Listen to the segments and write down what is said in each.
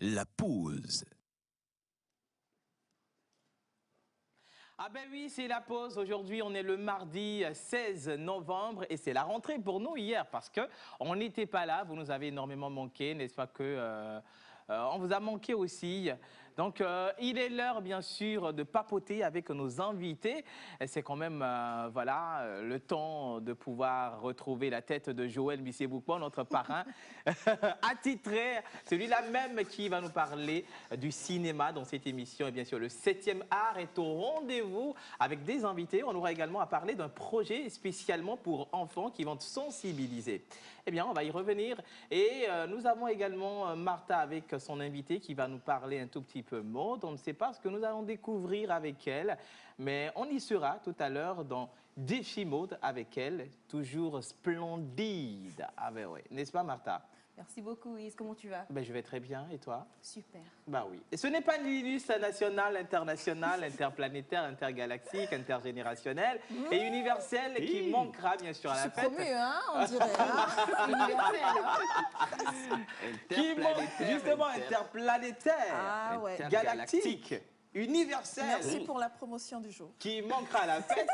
La pause. Ah ben oui, c'est la pause. Aujourd'hui, on est le mardi 16 novembre et c'est la rentrée pour nous hier parce qu'on n'était pas là. Vous nous avez énormément manqué, n'est-ce pas que on vous a manqué aussi. Donc, il est l'heure, bien sûr, de papoter avec nos invités. C'est quand même, voilà, le temps de pouvoir retrouver la tête de Joël Bissé-Boukpon, notre parrain attitré, celui-là même qui va nous parler du cinéma dans cette émission. Et bien sûr, le 7e art est au rendez-vous avec des invités. On aura également à parler d'un projet spécialement pour enfants qui vont sensibiliser. Eh bien, on va y revenir. Et nous avons également Martha avec son invité qui va nous parler un tout petit peu mode. On ne sait pas ce que nous allons découvrir avec elle, mais on y sera tout à l'heure dans Défi Mode avec elle, toujours splendide. Ah ben oui, n'est-ce pas Martha? Merci beaucoup, Is. Comment tu vas? Ben, je vais très bien. Et toi? Super. Bah oui. Et ce n'est pas l'illustre national, international, interplanétaire, intergalactique, intergénérationnel et universel qui manquera bien sûr à la fête. Promu, hein, on dirait. Hein. Universel. Qui manque justement interplanétaire, Ah ouais. galactique, universel. Merci pour la promotion du jour. Qui manquera à la fête.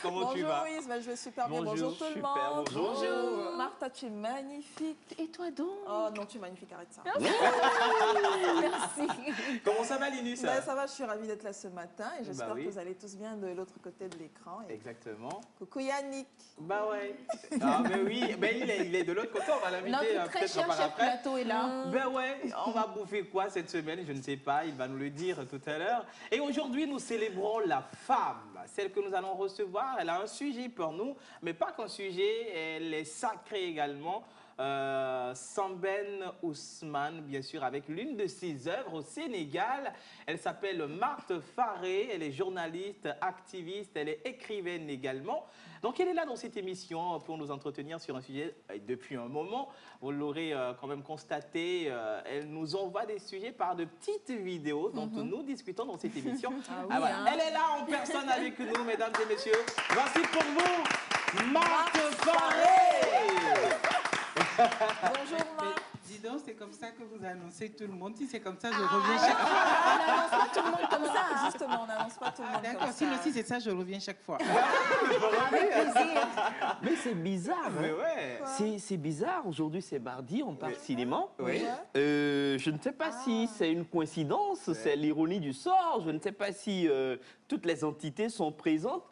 Comment tu vas? Bonjour, Is. Je vais super bien. Bonjour, Bonjour tout le super, monde. bonjour. Martha, tu es magnifique. Et toi donc? Oh non, tu es magnifique, arrête ça. Merci. Comment ça va, Linus? Ben, ça va, je suis ravie d'être là ce matin et j'espère oui. que vous allez tous bien de l'autre côté de l'écran. Et... Exactement. Coucou Yannick. Bah ouais. Ah mais oui, ben il est de l'autre côté, on va l'inviter Notre très peut-être cher par chef après. plateau est là. Ben ouais, on va bouffer quoi cette semaine? Je ne sais pas, il va nous le dire tout à l'heure. Et aujourd'hui, nous célébrons la femme, celle que nous allons recevoir. Elle a un sujet pour nous, mais pas qu'un sujet, elle est sacrée également. Samben Ousmane, bien sûr, avec l'une de ses œuvres au Sénégal. Elle s'appelle Marthe Faré, elle est journaliste, activiste, elle est écrivaine également. Donc elle est là dans cette émission pour nous entretenir sur un sujet depuis un moment. Vous l'aurez quand même constaté, elle nous envoie des sujets par de petites vidéos dont nous discutons dans cette émission. Ah oui, hein. Elle est là en personne avec nous, mesdames et messieurs. Voici pour vous Marthe Faré. Bonjour Marc. Dis donc, c'est comme ça que vous annoncez tout le monde. Si c'est comme ça, je reviens chaque fois. On n'annonce pas tout le monde comme ça. Justement, on n'annonce pas tout le monde comme D'accord, ça. si c'est ça, je reviens chaque fois. Avec plaisir. Mais c'est bizarre. Mais Hein. ouais. C'est bizarre. Aujourd'hui, c'est mardi, on parle cinéma. Oui. Je ne sais pas si c'est une coïncidence, c'est l'ironie du sort. Je ne sais pas si toutes les entités sont présentes.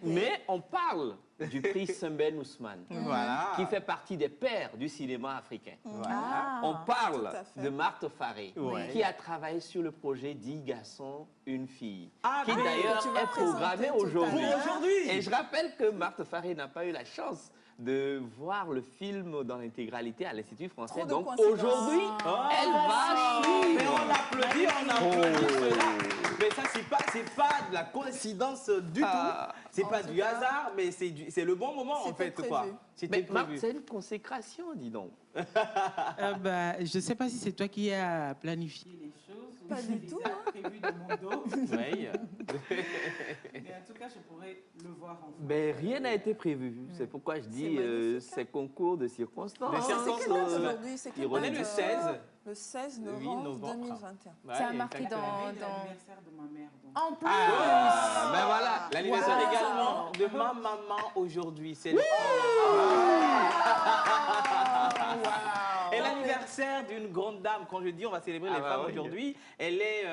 Mais on parle du prix Samben Ousmane, Voilà. qui fait partie des pères du cinéma africain. Ah, On parle tout à fait. de Marthe Faré, Ouais. qui a travaillé sur le projet 10 garçons, une fille, Ah, qui mais d'ailleurs tu vas est programmé présenter tout à aujourd'hui. l'heure. Aujourd'hui. Et je rappelle que Marthe Faré n'a pas eu la chance de voir le film dans l'intégralité à l'Institut français. Trop de Donc coïncidences. aujourd'hui, Ah. elle va suivre. Mais on applaudit cela. Mais ça, c'est pas de la coïncidence du tout. C'est En pas tout du cas, hasard, mais c'est le bon moment en c'était fait, prévu. quoi. C'était Mais Marthe, prévu. c'est une consécration, dis donc. Je ne sais pas si c'est toi qui as planifié les choses ou Pas si du c'est tout, déjà prévu de mon dos. Oui. Mais en tout cas, je pourrais le voir en Mais rien n'a été prévu. C'est pourquoi je dis magnifique, c'est concours de circonstances. Des C'est circonstances. quelle date aujourd'hui? C'est quelle On est date le 16. Le 16 Oui, novembre, novembre. 2021. C'est à marquer C'est dans... l'anniversaire de ma mère. Donc. En plus. Ah, ben voilà, l'anniversaire Wow. également de ma maman aujourd'hui. C'est le... Et l'anniversaire d'une grande dame, quand je dis on va célébrer les femmes oui. aujourd'hui, elle est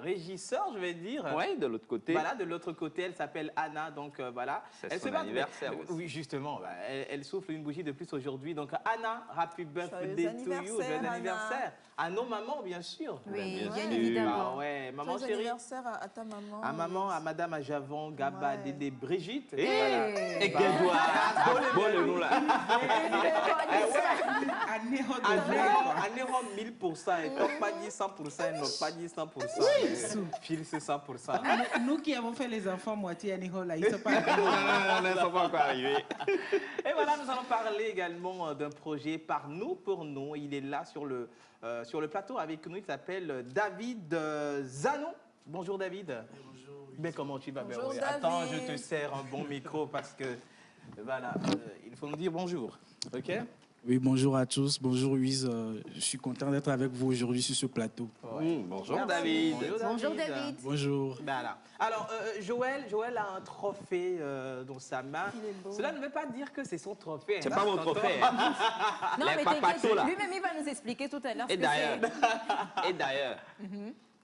régisseur, je vais dire. Oui, de l'autre côté. Voilà, de l'autre côté, elle s'appelle Anna, donc voilà. C'est Elle son se bat- anniversaire aussi. Oui, justement, bah, elle souffle une bougie de plus aujourd'hui. Donc Anna, happy birthday Joyeux to you, anniversaire, joyeux Anna. anniversaire. À nos mamans, bien sûr. Oui, bien bien sûr. évidemment. Ah ouais, maman Joyeux chérie. anniversaire à ta maman. À maman, à madame, à Javon, Gaba, Ouais. Dédé, Brigitte. Et, Voilà. et qu'elle doit. Bon, le nous là. À Néo de À vrai, quoi. Néron 1000%, ils n'ont pas dit 100%, ils n'ont pas dit 100%. File c'est 100%. Nous qui avons fait les enfants moitié à Néo, là, ils ne sont pas Non, ils ne sont pas encore arrivés. Et voilà, nous allons parler également d'un projet par nous, pour nous. Il est là sur le plateau avec nous, il s'appelle David Zanon. Bonjour David. Bonjour. Mais comment tu vas? Bonjour, Ben oui. David. Attends, je te sers un bon micro parce que, voilà, il faut nous dire bonjour. OK? Oui, bonjour à tous. Bonjour, Louise. Je suis content d'être avec vous aujourd'hui sur ce plateau. Bonjour David. Bonjour David. Bonjour. Voilà. Alors, Joël a un trophée dans sa main. Il est beau. Cela ne veut pas dire que c'est son trophée. C'est hein, pas mon tonton. trophée. Non, Les mais papatos, t'inquiète, là. lui-même, il va nous expliquer tout à l'heure ce Et que d'ailleurs, c'est. et d'ailleurs,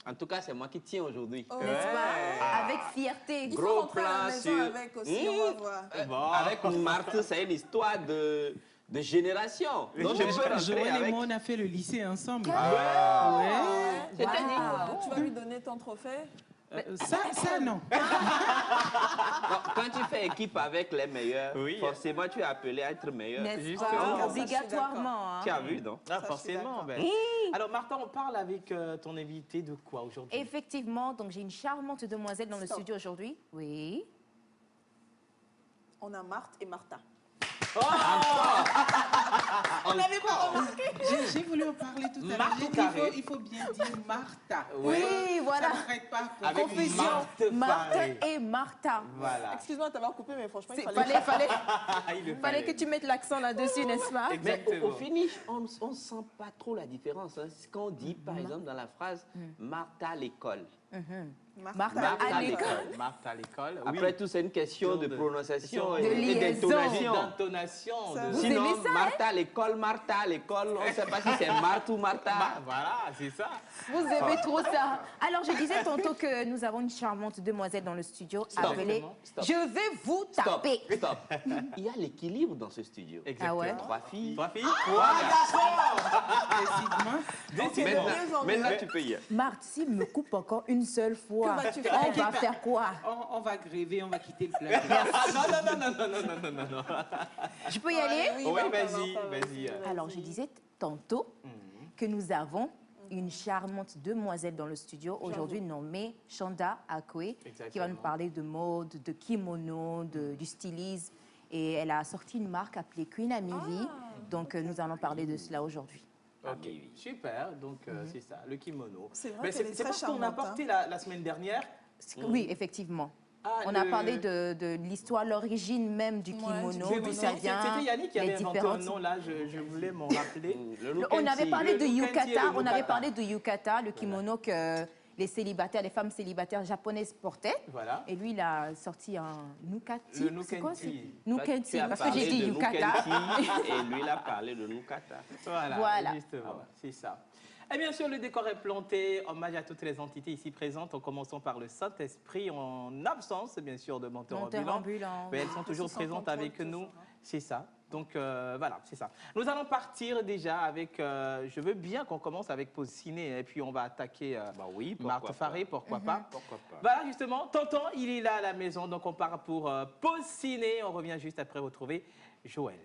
en tout cas, c'est moi qui tiens aujourd'hui. Oh. N'est-ce pas? Avec fierté. Il faut Gros rentrer à la plan maison sur- avec aussi, on va voir. Bon. Avec Marthe, c'est une histoire de génération. Donc, je peux rentrer Joël et avec... moi, on a fait le lycée ensemble. Ouais. C'était Ah, tu vas lui donner ton trophée? Ça, non. Non, quand tu fais équipe avec les meilleurs, Oui. forcément, tu es appelé à être meilleur. N'est-ce Justement. pas? Ah, Obligatoirement. Tu hein. as vu, non? Ah, Ça, je suis forcément. d'accord. Ben. Alors, Martha, on parle avec ton invité de quoi aujourd'hui? Effectivement, donc j'ai une charmante demoiselle dans le Stop. studio aujourd'hui. Oui. On a Marthe et Martha. J'ai voulu en parler tout à l'heure. Marthe J'ai dit, Carré. il faut bien dire Martha. Oui, voilà. Ça n'arrête pas. Avec Confusion. Marthe Marthe Faré. et Martha. Voilà. Excuse-moi de t'avoir coupé, mais franchement, il C'est- fallait... Fallait que tu mettes l'accent là-dessus, n'est-ce pas? Mais Exactement. au finish, on ne sent pas trop la différence. Hein. C'est quand on dit, par exemple, dans la phrase « Martha à l'école Martha Martha à à l'école. l'école. Marthe à l'école. ». Après tout, c'est une question de De- prononciation de et liaison. d'intonation. D'intonation. Ça, de- vous Sinon, aimez ça, hein? Martha à l'école, Martha à l'école, on ne sait pas si c'est Marthe ou Martha. Voilà, c'est ça. Vous aimez trop ça. Alors, je disais tantôt que nous avons une charmante demoiselle dans le studio appelée Stop. Je vais vous Stop, taper. stop. Il y a l'équilibre dans ce studio. Exactement. Ah ouais? 3 filles. 3 filles, 3 Précisément. Décidément. mieux en mieux. Maintenant, tu peux y aller. Marthe, s'il me coupe encore une seule fois, Que vas-tu on faire? va faire quoi? On va gréver, on va quitter le plateau. Non. Je peux y aller? Oui, Oui, Martha, vas-y, Martha, vas-y. Alors, je disais tantôt que nous avons une charmante demoiselle dans le studio, aujourd'hui nommée Chanda Akwe, qui va Exactement. nous parler de mode, de kimono, du stylisme. Et elle a sorti une marque appelée Queen Amivi. Donc, nous allons parler de cela aujourd'hui. Ok, super. Donc, c'est ça, le kimono. C'est vrai Mais qu'elle est c'est très pas ce qu'on a charmante, porté la semaine dernière. Oui, effectivement. Ah, On a parlé de l'histoire, l'origine même du Ouais, kimono, du d'où kimono. ça vient. C'était Yannick qui les avait inventé un différentes- nom, là, je voulais m'en rappeler. On avait parlé Le de Nukenti et yukata, le on avait Nukata. parlé de yukata, le kimono que les célibataires, les femmes célibataires japonaises portaient. Voilà. Et lui, il a sorti un nukati. Le C'est quoi, Nukenti. c'est Nukenti, Tu as parce que parlé j'ai dit de yukata. Nukenti et lui, il a parlé de Nukata. Voilà. Justement, c'est ça. Et bien sûr, le décor est planté. Hommage à toutes les entités ici présentes, en commençant par le Saint-Esprit, en absence, bien sûr, de Menteur Menteur Ambulant. ambulant. Mais elles sont toujours sans présentes contrôle, avec ce nous. soir, hein. C'est ça. Donc voilà, c'est ça. Nous allons partir déjà avec. Je veux bien qu'on commence avec Pause Ciné et puis on va attaquer Bah oui, pourquoi Marthe Faré, pourquoi pas. Pourquoi pas? Voilà, justement, tonton, il est là à la maison, donc on part pour Pause Ciné. On revient juste après retrouver Joël.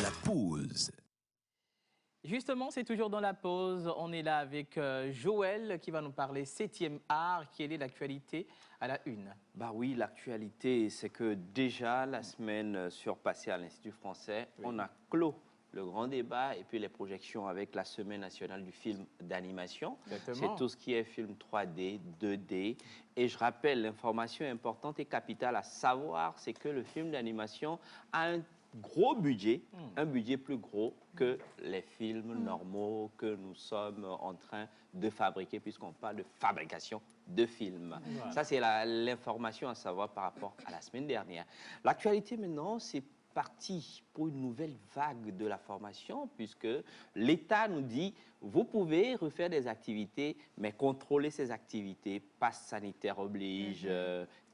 La pause. Justement, c'est toujours dans la pause. On est là avec Joël qui va nous parler 7e art. Quelle est l'actualité à la une? Bah oui, l'actualité, c'est que déjà la semaine surpassée à l'Institut français, on a clos le grand débat et puis les projections avec la Semaine nationale du film d'animation. Exactement. C'est tout ce qui est film 3D, 2D. Et je rappelle, l'information importante et capitale à savoir, c'est que le film d'animation a un gros budget, un budget plus gros que les films normaux que nous sommes en train de fabriquer, puisqu'on parle de fabrication de films. Voilà. Ça, c'est l'information à savoir par rapport à la semaine dernière. L'actualité maintenant, c'est parti pour une nouvelle vague de la formation, puisque l'État nous dit, vous pouvez refaire des activités, mais contrôler ces activités, passe sanitaire oblige,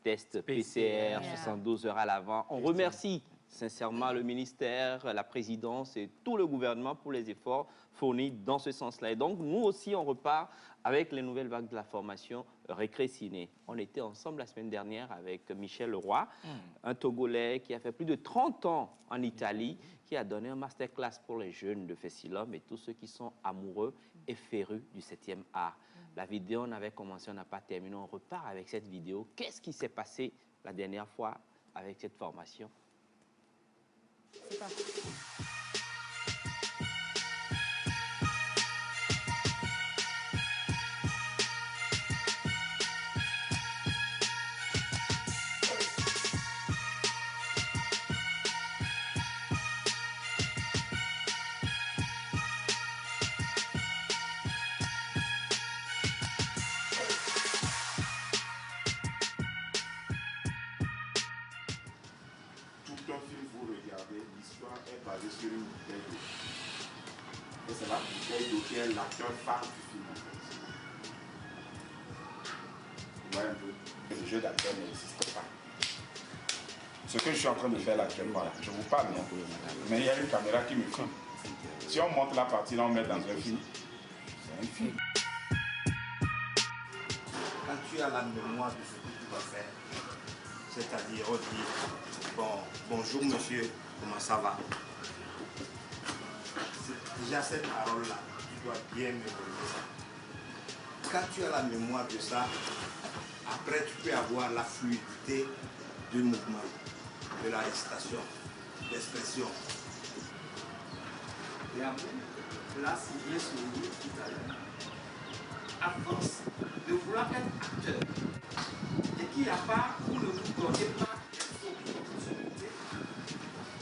test PCR, 72 heures à l'avant. On remercie sincèrement le ministère, la présidence et tout le gouvernement pour les efforts fournis dans ce sens-là. Et donc, nous aussi, on repart avec les nouvelles vagues de la formation Récré-Ciné. On était ensemble la semaine dernière avec Michel Leroy, un Togolais qui a fait plus de 30 ans en Italie, qui a donné un masterclass pour les jeunes de Fessilum et tous ceux qui sont amoureux et férus du 7e art. La vidéo, on avait commencé, on n'a pas terminé. On repart avec cette vidéo. Qu'est-ce qui s'est passé la dernière fois avec cette formation? C'est parti. Tout un film, vous regardez, l'histoire est basée sur une bouteille d'eau. Et c'est la bouteille d'eau qui est l'acteur phare du film. En fait. Vous voyez un peu, le jeu d'acteur n'existe pas. Ce que je suis en train de faire là actuellement, je vous parle, non? Mais il y a une caméra qui me filme. Si on monte la partie là, on met dans un film, c'est un film. Quand tu as la mémoire de ce que tu vas faire, c'est-à-dire on dit bon, bonjour monsieur, comment ça va? Déjà cette parole-là, tu dois bien mémoriser ça. Quand tu as la mémoire de ça, après tu peux avoir la fluidité du mouvement, de la récitation, l'expression. Et après, là c'est bien souligné tout à l'heure. À force de vouloir être acteur et qu'il n'y a pas, vous ne vous donnez pas d'opportunité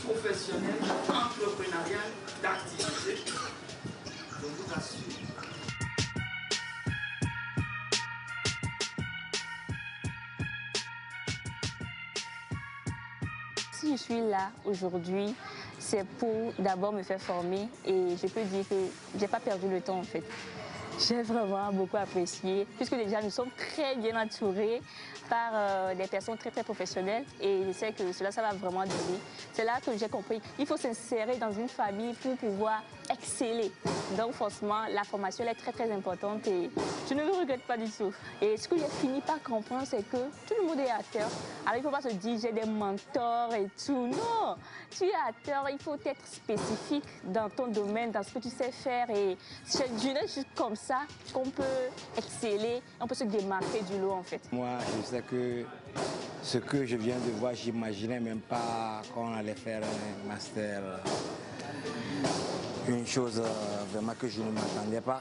professionnelle, entrepreneuriale, d'activité, je vous assure. Si je suis là aujourd'hui, c'est pour d'abord me faire former et je peux dire que je n'ai pas perdu le temps en fait. J'ai vraiment beaucoup apprécié, puisque déjà nous sommes très bien entourés par des personnes très professionnelles et je sais que cela, ça va vraiment donner. C'est là que j'ai compris qu'il faut s'insérer dans une famille pour pouvoir exceller. Donc forcément, la formation elle est très importante et je ne le regrette pas du tout. Et ce que j'ai fini par comprendre, c'est que tout le monde est acteur. Alors il ne faut pas se dire j'ai des mentors et tout. Non, tu es acteur, il faut être spécifique dans ton domaine, dans ce que tu sais faire. Et c'est juste comme ça qu'on peut exceller, on peut se démarquer du lot en fait. Moi, je sais que ce que je viens de voir, j'imaginais même pas qu'on allait faire un master. Une chose vraiment que je ne m'attendais pas,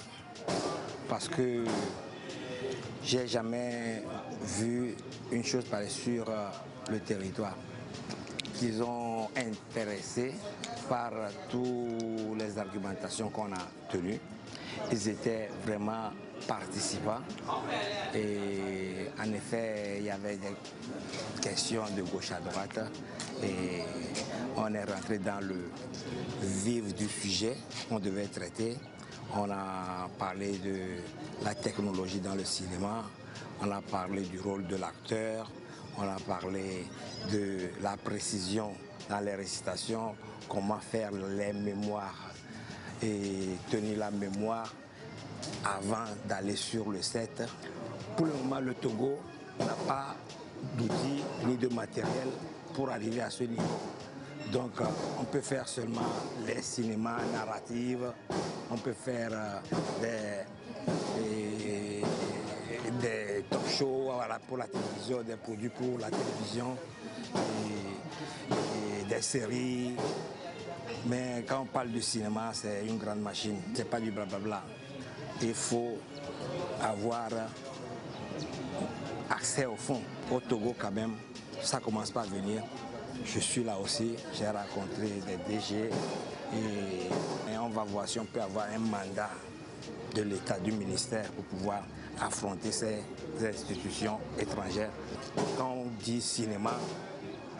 parce que j'ai jamais vu une chose pareille sur le territoire. Ils ont intéressé par toutes les argumentations qu'on a tenues. Ils étaient vraiment participants et en effet il y avait des questions de gauche à droite et on est rentré dans le vif du sujet qu'on devait traiter. On a parlé de la technologie dans le cinéma, on a parlé du rôle de l'acteur, on a parlé de la précision dans les récitations, comment faire les mémoires et tenir la mémoire avant d'aller sur le set. Pour le moment, le Togo n'a pas d'outils ni de matériel pour arriver à ce niveau. Donc, on peut faire seulement les cinémas narratifs, on peut faire des talk shows voilà, pour la télévision, des produits pour la télévision, et des séries. Mais quand on parle du cinéma, c'est une grande machine, c'est pas du blablabla. Il faut avoir accès au fond. Au Togo quand même, ça commence pas à venir. Je suis là aussi, j'ai rencontré des DG et on va voir si on peut avoir un mandat de l'État, du ministère pour pouvoir affronter ces institutions étrangères. Quand on dit cinéma,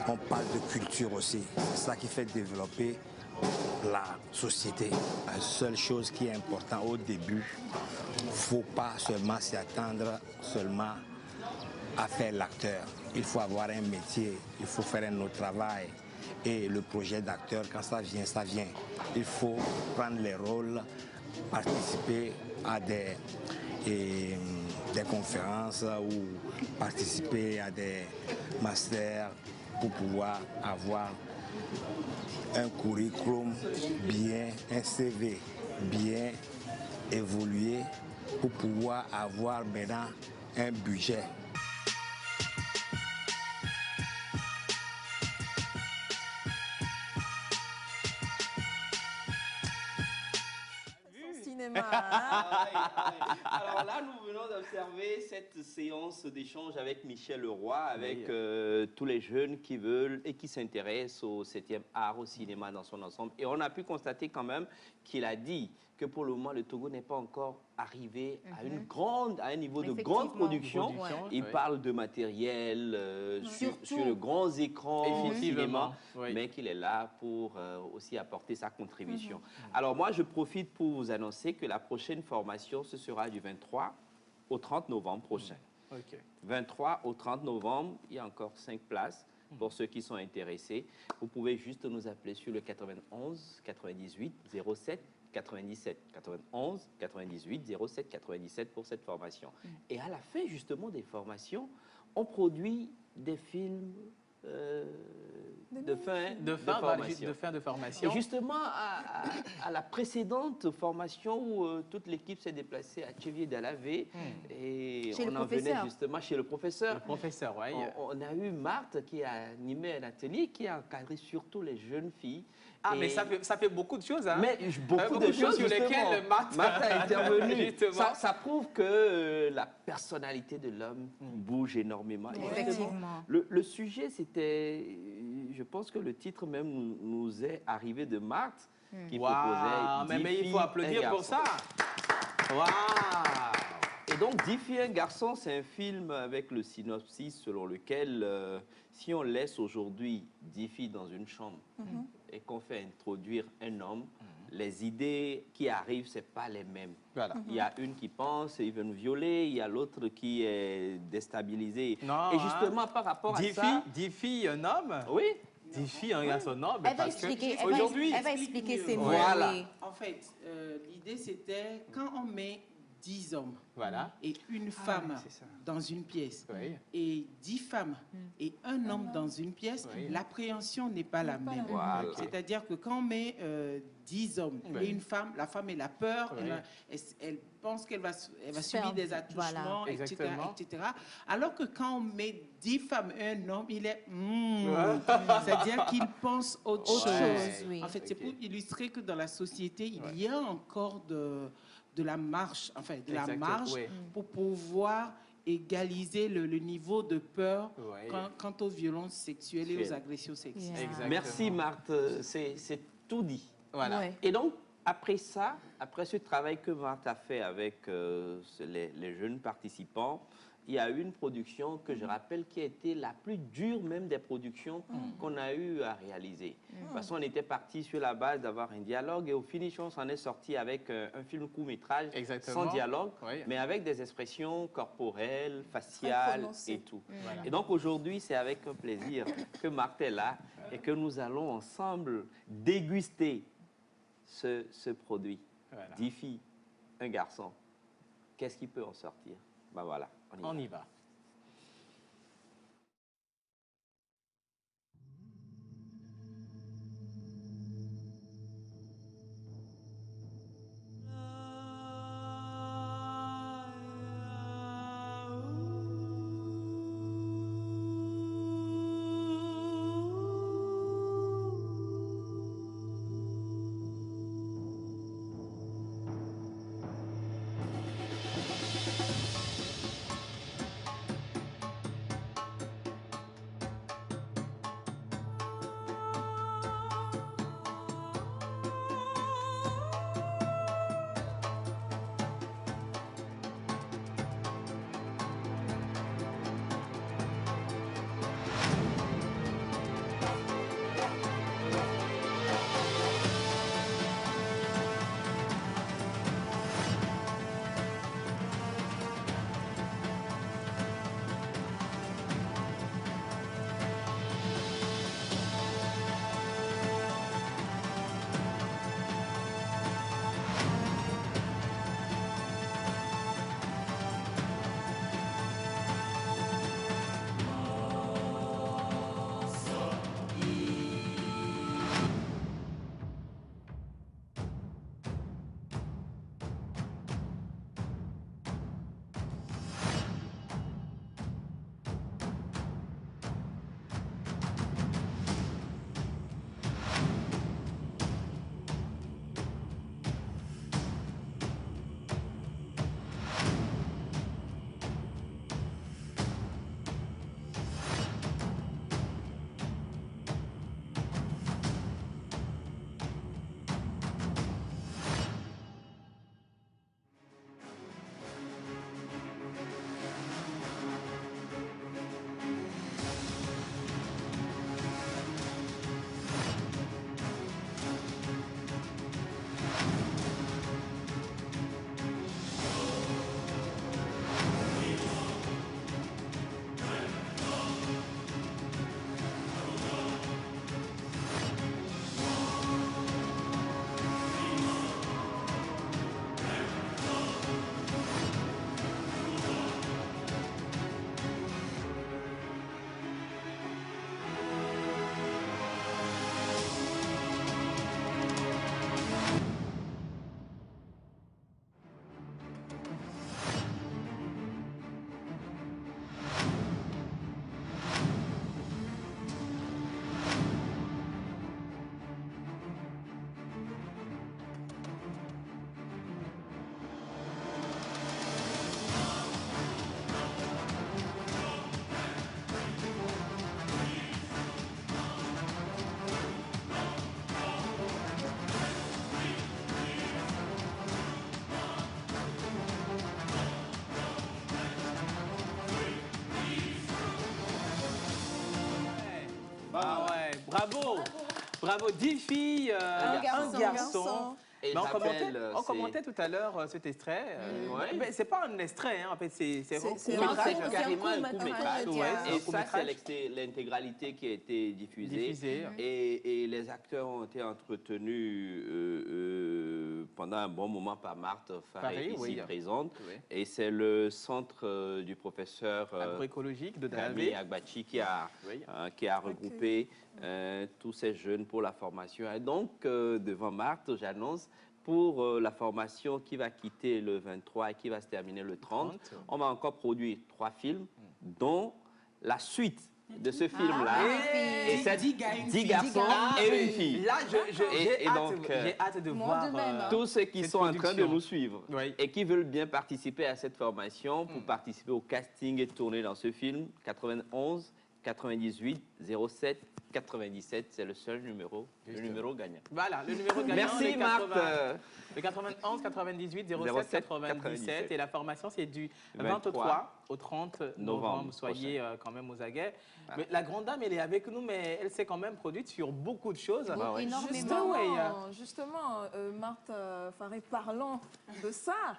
on parle de culture aussi. C'est ça qui fait développer la société. La seule chose qui est importante au début, il ne faut pas seulement s'y attendre seulement à faire l'acteur. Il faut avoir un métier, il faut faire un autre travail. Et le projet d'acteur, quand ça vient, ça vient. Il faut prendre les rôles, participer à des conférences ou participer à des masters pour pouvoir avoir un curriculum bien, un CV bien évolué pour pouvoir avoir maintenant un budget. Cinéma. Hein. Alors là, nous venons d'observer cette séance d'échange avec Michel Leroy, avec tous les jeunes qui veulent et qui s'intéressent au 7e art, au cinéma dans son ensemble. Et on a pu constater quand même qu'il a dit que pour le moment, le Togo n'est pas encore arrivé à un niveau de grande production. Il parle de matériel sur le grand écran cinéma, mais qu'il est là pour aussi apporter sa contribution. Alors moi, je profite pour vous annoncer que la prochaine formation, ce sera du 23 au 30 novembre prochain. 23 au 30 novembre, il y a encore 5 places. Pour ceux qui sont intéressés, vous pouvez juste nous appeler sur le 91 98 07 97 91 98 07 97 pour cette formation. Et à la fin justement des formations, on produit des films de fin de formation. Et justement, à la précédente formation où toute l'équipe s'est déplacée à Tchévier-Dalavé et on en venait justement chez le professeur. Le professeur, oui. On a eu Marthe qui a animé un atelier qui a encadré surtout les jeunes filles. Ah, mais ça fait beaucoup de choses, hein. Mais beaucoup de choses sur lesquelles Marthe a intervenu. Ça prouve que la personnalité de l'homme bouge énormément. Effectivement. Le sujet, c'était, je pense que le titre même nous est arrivé de Marthe, qui proposait mais il faut applaudir pour ça. Et donc, 10 filles, un garçon, c'est un film avec le synopsis selon lequel, si on laisse aujourd'hui 10 filles dans une chambre et qu'on fait introduire un homme, les idées qui arrivent, ce n'est pas les mêmes. Voilà. Il y a une qui pense, il veut nous violer, il y a l'autre qui est déstabilisée. Non, et justement, par rapport à ça... 10 filles, un homme? Oui. 10 filles, un garçon, non. Elle va expliquer, elle va expliquer ses mots. Voilà. En fait, l'idée, c'était quand on met 10 hommes et une femme dans une pièce et 10 femmes et un homme dans une pièce, l'appréhension n'est pas la même. Voilà. C'est-à-dire que quand on met 10 hommes et une femme, la femme, elle a peur, elle pense qu'elle va subir des attouchements, etc., etc. Alors que quand on met 10 femmes et un homme, il est... c'est-à-dire qu'il pense autre chose. Oui. En fait, c'est pour illustrer que dans la société, il y a encore de la marche, enfin de la marge pour pouvoir égaliser le niveau de peur quant aux violences sexuelles et aux agressions sexuelles. Merci Marthe, c'est tout dit. Voilà. Et donc, après ça, après ce travail que Marthe a fait avec les jeunes participants, il y a eu une production que je rappelle qui a été la plus dure même des productions qu'on a eu à réaliser. De toute façon, on était parti sur la base d'avoir un dialogue et au finish, on s'en est sorti avec un film court-métrage sans dialogue, mais avec des expressions corporelles, faciales et tout. Voilà. Et donc aujourd'hui, c'est avec un plaisir que Marthe est là et que nous allons ensemble déguster ce produit. Voilà. 10 filles, un garçon. Qu'est-ce qui peut en sortir? Ben voilà. On y va. Bravo. Bravo, 10 filles, un garçon. Et on commentait tout à l'heure cet extrait. Mais c'est pas un extrait, hein, en fait, c'est carrément un court-métrage. Et ça, c'est l'intégralité qui a été diffusée. Et les acteurs ont été entretenus pendant un bon moment par Marthe Faré, ici présente. Et c'est le centre du professeur agroécologique de Rami Agbachi qui a regroupé tous ces jeunes pour la formation. Et donc, devant Marthe, j'annonce pour la formation qui va quitter le 23 et qui va se terminer le 30, on va encore produire 3 films, dont la suite de ce film-là. Et c'est 10 garçons et une fille. Là, j'ai hâte de voir tous ceux qui sont en train de nous suivre et qui veulent bien participer à cette formation pour participer au casting et tourner dans ce film. 91 98 07 97, c'est le seul numéro, le numéro gagnant. Voilà, le numéro gagnant. Merci Marthe. Le 91 98 07 97 et la formation c'est du 23 au 30 novembre. Soyez quand même aux aguets. Mais la grande dame, elle est avec nous, mais elle s'est quand même produite sur beaucoup de choses. Justement, Marthe Faré, parlant de ça,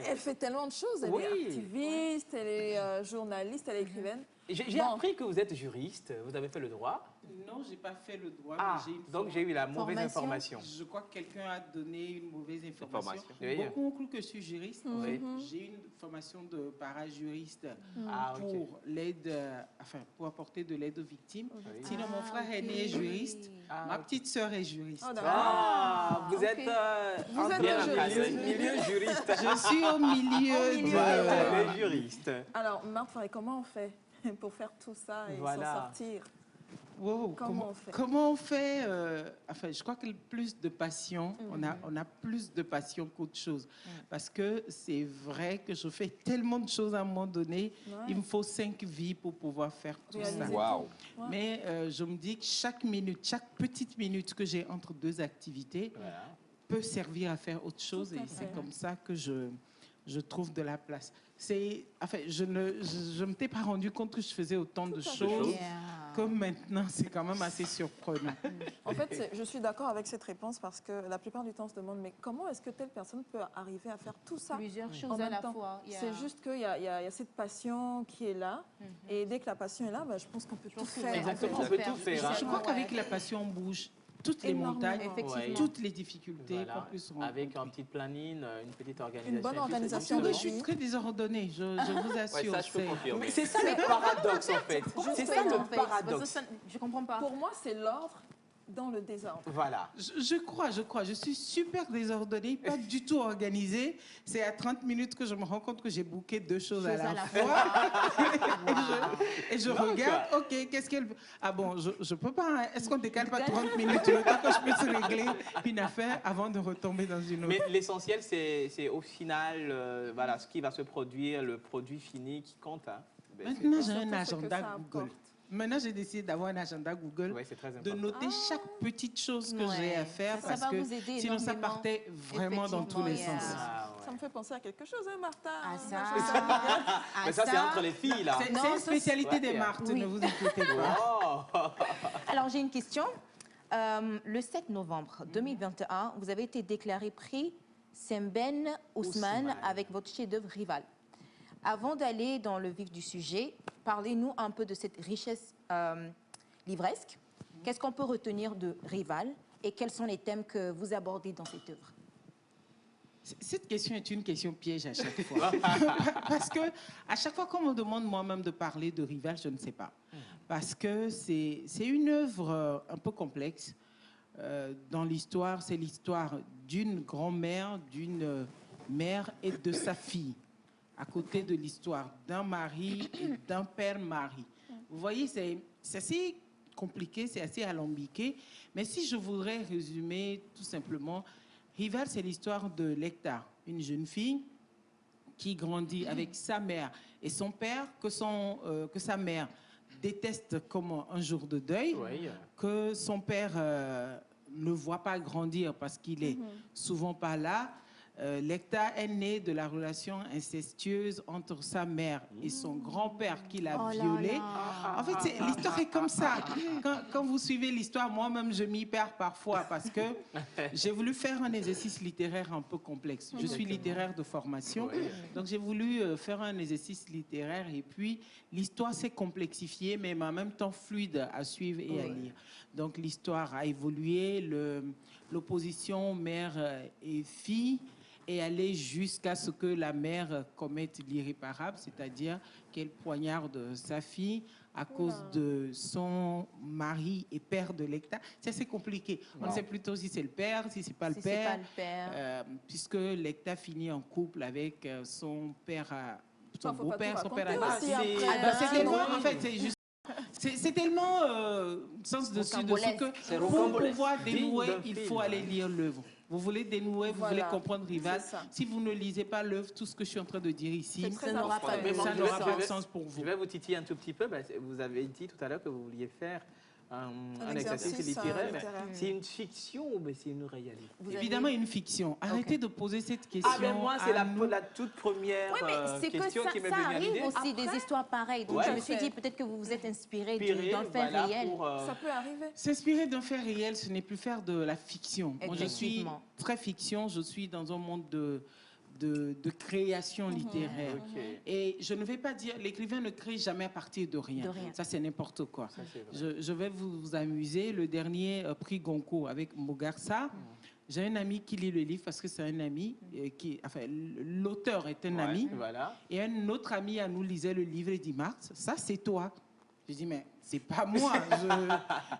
elle fait tellement de choses. Elle est activiste, elle est journaliste, elle est écrivaine. J'ai appris que vous êtes juriste, vous avez fait le droit. Non, je n'ai pas fait le droit. Donc j'ai eu la mauvaise information. Je crois que quelqu'un a donné une mauvaise information. Oui. Beaucoup ont cru que je suis juriste. J'ai une formation de para-juriste pour l'aide, pour apporter de l'aide aux victimes. Sinon, mon frère aîné est juriste, ma petite sœur est juriste. Vous êtes milieu juriste. Je suis au milieu des juristes. Alors, Marthe Faré, comment on fait pour faire tout ça et s'en sortir? Comment on fait je crois que plus de passion, on a plus de passion qu'autre chose. Parce que c'est vrai que je fais tellement de choses à un moment donné, il me faut 5 vies pour pouvoir faire tout ça. Mais je me dis que chaque petite minute que j'ai entre 2 activités peut servir à faire autre chose et c'est comme ça que je trouve de la place. Je ne m'étais pas rendu compte que je faisais autant de choses. Comme maintenant, c'est quand même assez surprenant. En fait, je suis d'accord avec cette réponse parce que la plupart du temps, on se demande mais comment est-ce que telle personne peut arriver à faire tout ça plusieurs choses en même à la temps. fois. C'est juste qu'il y a cette passion qui est là et dès que la passion est là, je pense qu'on peut tout faire. Exactement, on peut tout faire. Je crois qu'avec la passion, on bouge toutes les montagnes, toutes les difficultés. Avec un petit planning, une petite organisation. Une bonne organisation. Je suis très désordonnée, je vous assure. Ça, je peux confirmer. Mais c'est ça le paradoxe, en fait. C'est ça le paradoxe. Je comprends pas. Pour moi, c'est l'ordre dans le désordre. Voilà. Je crois. Je suis super désordonnée, pas du tout organisée. C'est à 30 minutes que je me rends compte que j'ai booké 2 choses à la fois. Et je regarde, OK, qu'est-ce qu'elle... Ah bon, je peux pas... Est-ce qu'on décale pas 30 minutes le temps que je puisse régler une affaire avant de retomber dans une autre? Mais l'essentiel, c'est au final, ce qui va se produire, le produit fini qui compte. Maintenant, j'ai un agenda Google. Maintenant, j'ai décidé d'avoir un agenda Google, de noter chaque petite chose que j'ai à faire, parce que sinon, ça partait vraiment dans tous les sens. Ça me fait penser à quelque chose, Martha. Mais ça, c'est entre les filles, là. C'est une spécialité des Marthes, ne vous inquiétez pas. Alors, j'ai une question. Le 7 novembre 2021, vous avez été déclaré prix Semben Ousmane avec votre chef-d'œuvre Rival. Avant d'aller dans le vif du sujet, parlez-nous un peu de cette richesse livresque. Qu'est-ce qu'on peut retenir de Rival et quels sont les thèmes que vous abordez dans cette œuvre? Cette question est une question piège à chaque fois. Parce que à chaque fois qu'on me demande moi-même de parler de Rival, je ne sais pas. Parce que c'est une œuvre un peu complexe. Dans l'histoire, c'est l'histoire d'une grand-mère, d'une mère et de sa fille, à côté de l'histoire d'un mari et d'un père-mari. Vous voyez, c'est assez compliqué, c'est assez alambiqué. Mais si je voudrais résumer tout simplement, Rival, c'est l'histoire de Lecta, une jeune fille qui grandit avec sa mère et son père, que sa mère déteste comme un jour de deuil, que son père ne voit pas grandir parce qu'il est souvent pas là. Lecta est né de la relation incestueuse entre sa mère et son grand-père qui l'a violée. En fait, l'histoire est comme ça. Quand vous suivez l'histoire, moi-même, je m'y perds parfois parce que j'ai voulu faire un exercice littéraire un peu complexe. Je suis littéraire de formation, donc j'ai voulu faire un exercice littéraire et puis l'histoire s'est complexifiée, mais en même temps fluide à suivre et à lire. Donc l'histoire a évolué, l'opposition mère et fille est allée jusqu'à ce que la mère commette l'irréparable, c'est-à-dire qu'elle poignarde sa fille à cause de son mari et père de Lecta. C'est assez compliqué. On ne sait plutôt si c'est le père, si c'est pas le père, puisque Lecta finit en couple avec son père, son beau-père, son père a c'est tellement, en fait, c'est juste. C'est tellement sens dessus de ce que pour pouvoir dénouer, il faut aller lire l'œuvre. Vous voulez dénouer, vous voulez comprendre Rival. Si vous ne lisez pas l'œuvre, tout ce que je suis en train de dire ici, ça n'aura pas de sens pour vous. Je vais vous titiller un tout petit peu. Vous avez dit tout à l'heure que vous vouliez faire un exercice littéraire. C'est une fiction ou c'est une réalité? Évidemment, une fiction. Arrêtez de poser cette question. Ah, mais moi, c'est la toute première question qui m'est venue à l'idée. Ça arrive aussi des histoires pareilles. Donc, je me suis dit, peut-être que vous vous êtes inspiré d'un fait réel. Ça peut arriver. S'inspirer d'un fait réel, ce n'est plus faire de la fiction. Moi, je suis très fiction. Je suis dans un monde de création littéraire. Et je ne vais pas dire, l'écrivain ne crée jamais à partir de rien. Ça, c'est n'importe quoi. Je vais vous amuser. Le dernier prix Goncourt avec Mogarsa, j'ai un ami qui lit le livre parce que c'est un ami, enfin, l'auteur est un ami. Et un autre ami à nous lisait le livre et dit, Marthe, ça c'est toi. Je dis, mais c'est pas moi,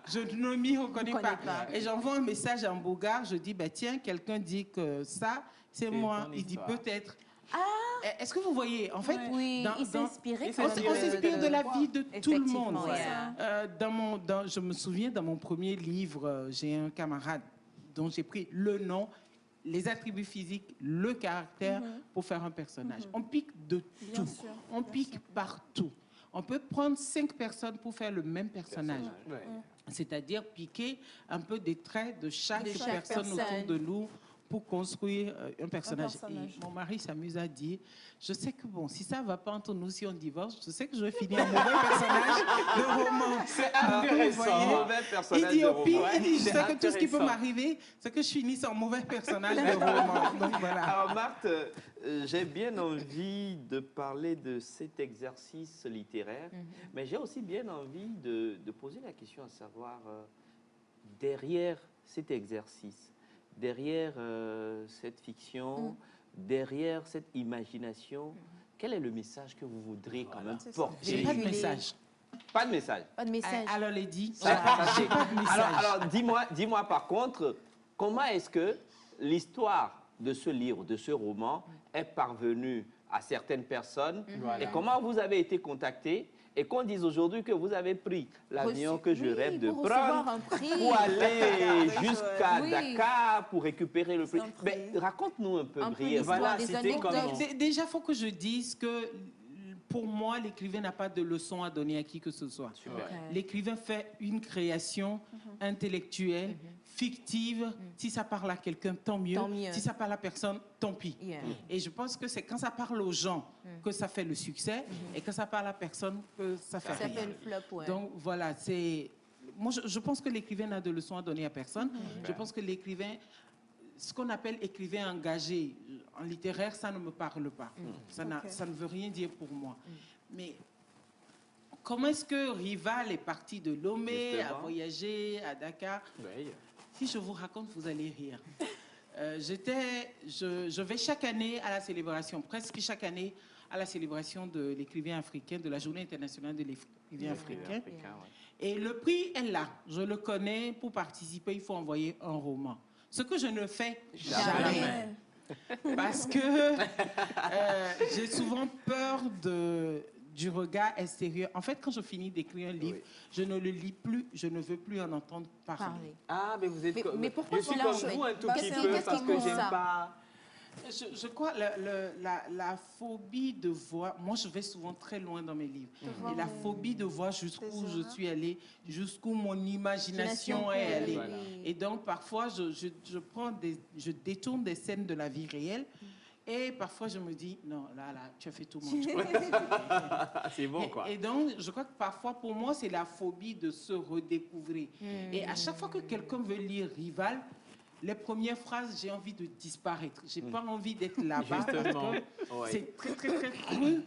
je ne m'y reconnais pas. Et j'envoie un message à Mbogart, je dis, bah, tiens, quelqu'un dit que ça, c'est moi. Il dit, peut-être. Est-ce que vous voyez, en fait, il s'inspirait. On s'inspire de la vie de tout le monde. Je me souviens, dans mon premier livre, j'ai un camarade dont j'ai pris le nom, les attributs physiques, le caractère pour faire un personnage. On pique de tout. On pique partout. On peut prendre 5 personnes pour faire le même personnage. C'est-à-dire piquer un peu des traits de chaque personne autour de nous pour construire un personnage. Et mon mari s'amuse à dire, je sais que bon, si ça ne va pas entre nous, si on divorce, je sais que je vais finir un mauvais personnage de roman. C'est intéressant, mauvais personnage de roman. Il dit, je sais que tout ce qui peut m'arriver, c'est que je finisse en mauvais personnage de roman. Donc, voilà. Alors Marthe, j'ai bien envie de parler de cet exercice littéraire, mais j'ai aussi bien envie de poser la question à savoir, derrière cet exercice, derrière cette fiction, derrière cette imagination, quel est le message que vous voudriez quand même porter? J'ai pas de message. Pas de message. Pas de message. Alors, Lady, j'ai pas de message. Alors dis-moi par contre, comment est-ce que l'histoire de ce livre, de ce roman, est parvenue à certaines personnes et comment vous avez été contacté? Et qu'on dise aujourd'hui que vous avez pris l'avion que je rêve de prendre pour aller jusqu'à Dakar pour récupérer le prix. Mais raconte-nous un peu brièvement. Déjà, il faut que je dise que pour moi, l'écrivain n'a pas de leçon à donner à qui que ce soit. L'écrivain fait une création intellectuelle, fictive. Si ça parle à quelqu'un, tant mieux. Si ça parle à personne, tant pis. Et je pense que c'est quand ça parle aux gens que ça fait le succès et quand ça parle à personne que ça fait rien. Le flop, Donc voilà, c'est... Moi, je pense que l'écrivain n'a de leçons à donner à personne. Je pense que l'écrivain... Ce qu'on appelle écrivain engagé en littéraire, ça ne me parle pas. Ça ne veut rien dire pour moi. Mais comment est-ce que Rival est parti de Lomé, à voyager à Dakar? Si je vous raconte, vous allez rire. Je vais chaque année à la célébration, presque chaque année, à la célébration de l'écrivain africain, de la Journée internationale de l'écrivain africain. Et le prix est là. Je le connais. Pour participer, il faut envoyer un roman. Ce que je ne fais jamais. Parce que j'ai souvent peur du regard extérieur. En fait, quand je finis d'écrire un livre, je ne le lis plus, je ne veux plus en entendre parler. Ah, mais vous êtes mais pourquoi je suis comme vous un tout petit peu parce que j'aime pas... Je crois la phobie de voir, moi je vais souvent très loin dans mes livres, et la phobie de voir jusqu'où je suis allée, jusqu'où mon imagination est allée. Voilà. Et donc parfois je détourne des scènes de la vie réelle. Et parfois, je me dis, non, là, tu as fait tout le monde. C'est bon, quoi. Et donc, je crois que parfois, pour moi, c'est la phobie de se redécouvrir. Et à chaque fois que quelqu'un veut lire Rival, les premières phrases, j'ai envie de disparaître. J'ai pas envie d'être là-bas. C'est très, très, très cru.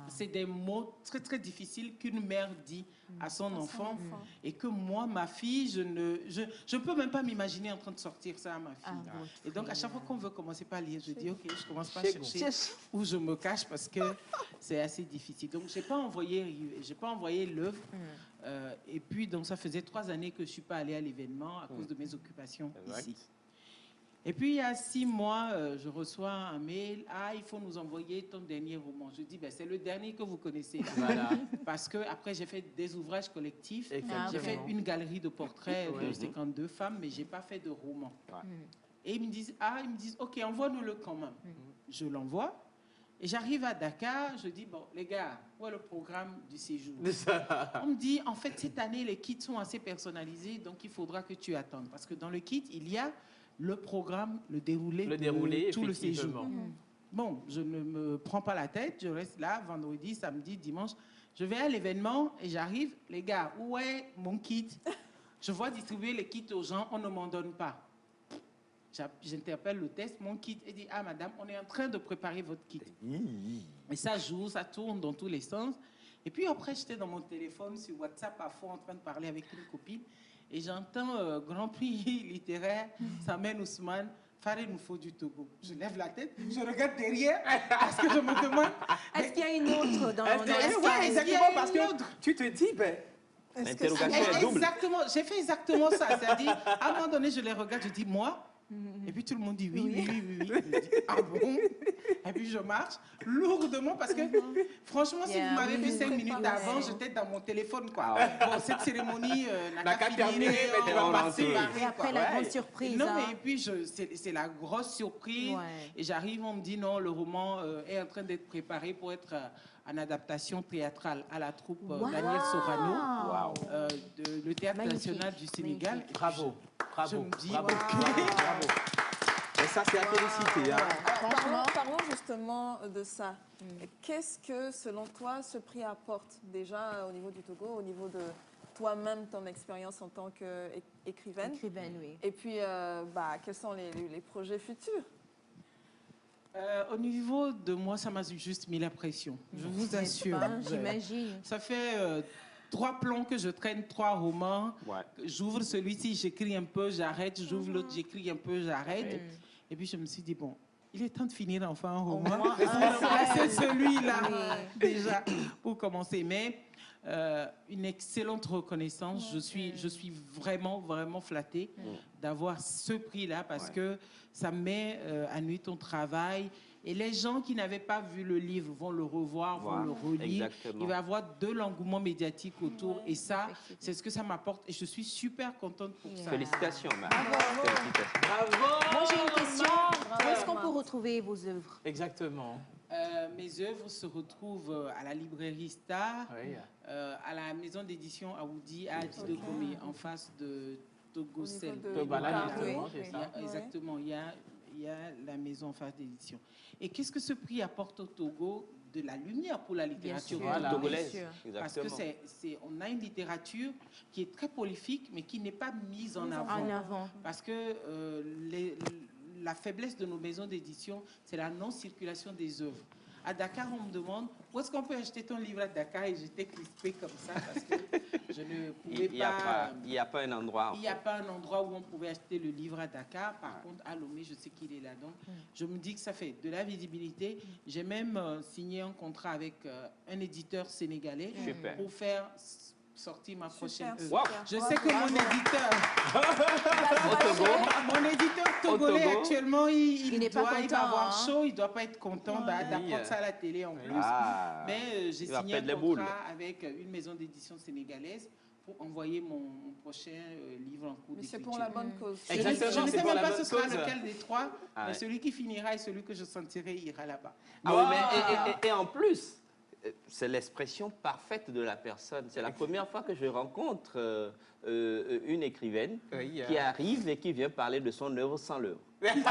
C'est des mots très, très difficiles qu'une mère dit à son enfant. Et que moi, ma fille, je ne peux même pas m'imaginer en train de sortir ça à ma fille. Et donc, à chaque fois qu'on veut commencer par lire, je dis, OK, je commence pas à chercher où je me cache parce que c'est assez difficile. Donc, j'ai pas envoyé l'œuvre. Et puis, donc, ça faisait 3 années que je ne suis pas allée à l'événement à cause de mes occupations ici. Et puis, il y a 6 mois, je reçois un mail. Ah, il faut nous envoyer ton dernier roman. Je dis, ben, c'est le dernier que vous connaissez. Voilà. Parce qu'après, j'ai fait des ouvrages collectifs. J'ai fait une galerie de portraits de 52 femmes, mais je n'ai pas fait de roman. Et ils me disent, OK, envoie-nous-le quand même. Je l'envoie. Et j'arrive à Dakar, je dis, bon, les gars, où est le programme du séjour? On me dit, en fait, cette année, les kits sont assez personnalisés, donc il faudra que tu attendes. Parce que dans le kit, il y a le programme, le déroulé de tout le séjour. Bon, je ne me prends pas la tête, je reste là, vendredi, samedi, dimanche. Je vais à l'événement et j'arrive, les gars, où est mon kit? Je vois distribuer les kits aux gens, on ne m'en donne pas. J'interpelle l'hôtesse, mon kit, et dit, ah madame, on est en train de préparer votre kit. Et ça joue, ça tourne dans tous les sens. Et puis après, j'étais dans mon téléphone, sur WhatsApp, à fond, en train de parler avec une copine. Et j'entends Grand Prix littéraire, Samen Ousmane, Faré nous faut du Togo. Je lève la tête, je regarde derrière, parce que je me demande... Est-ce qu'il y a une autre dans la Oui, exactement, parce que tu te dis, ben... L'interrogation est double. Exactement, j'ai fait exactement ça. C'est-à-dire, à un moment donné, je les regarde, je dis, moi... Et puis tout le monde dit oui. Je dis, ah bon? Et puis je marche lourdement parce que franchement, si vous m'avez vu 5 minutes avant, j'étais dans mon téléphone, quoi. Bon, cette cérémonie n'a qu'à terminer, mais on va passer. Et après la grande surprise. Non, mais et puis c'est la grosse surprise. Et j'arrive, on me dit non, le roman est en train d'être préparé pour être en adaptation théâtrale à la troupe Daniel Sorano, le Théâtre national du Sénégal. Bravo. Je me dis, bravo. Et ça, c'est à féliciter. Parlons justement de ça. Qu'est-ce que, selon toi, ce prix apporte déjà au niveau du Togo, au niveau de toi-même, ton expérience en tant qu'écrivaine? Oui. Et puis, quels sont les projets futurs? Au niveau de moi, ça m'a juste mis la pression. Je vous assure. J'imagine. Ça fait 3 plombs que je traîne 3 romans. J'ouvre celui-ci, j'écris un peu, j'arrête. J'ouvre l'autre, j'écris un peu, j'arrête. Et puis je me suis dit, bon, il est temps de finir enfin un roman. C'est celui-là, déjà, pour commencer. Mais une excellente reconnaissance. Je suis vraiment, vraiment flattée d'avoir ce prix-là parce que ça met à nu ton travail. Et les gens qui n'avaient pas vu le livre vont le revoir, vont le relire. Exactement. Il va y avoir de l'engouement médiatique autour. Et ça, c'est ce que ça m'apporte. Et je suis super contente pour ça. Félicitations, Marc. Bravo. Moi, j'ai une question. Où est-ce qu'on peut retrouver vos œuvres? Exactement. Mes œuvres se retrouvent à la librairie Star, à la maison d'édition Aoudi, à Didogomé, en face de Togo Cell. Exactement, il y a la maison en face d'édition. Et qu'est-ce que ce prix apporte au Togo? De la lumière pour la littérature togolaise. Parce que on a une littérature qui est très prolifique, mais qui n'est pas mise en avant. Parce que la faiblesse de nos maisons d'édition, c'est la non-circulation des œuvres. À Dakar, on me demande où est-ce qu'on peut acheter ton livre à Dakar, et j'étais crispée comme ça parce que je ne pouvais pas. Il n'y a pas un endroit. Il n'y a pas un endroit où on pouvait acheter le livre à Dakar. Par contre, à Lomé, je sais qu'il est là. Donc, je me dis que ça fait de la visibilité. J'ai même signé un contrat avec un éditeur sénégalais pour faire sortir ma prochaine œuvre. Wow. Je sais que mon éditeur togolais actuellement, il va avoir chaud, il ne doit pas être content d'apprendre ça à la télé en plus. Mais j'ai signé un contrat avec une maison d'édition sénégalaise pour envoyer mon prochain livre en cours d'écriture. Mais c'est pour la bonne cause. Exactement, Je ne sais c'est pour même la pas bonne ce sera cause. lequel des trois, Ah mais ouais. celui qui finira et celui que je sentirai ira là-bas. Ah oui, mais et en plus, c'est l'expression parfaite de la personne. C'est la première fois que je rencontre une écrivaine qui arrive et qui vient parler de son œuvre sans l'œuvre. C'est vrai,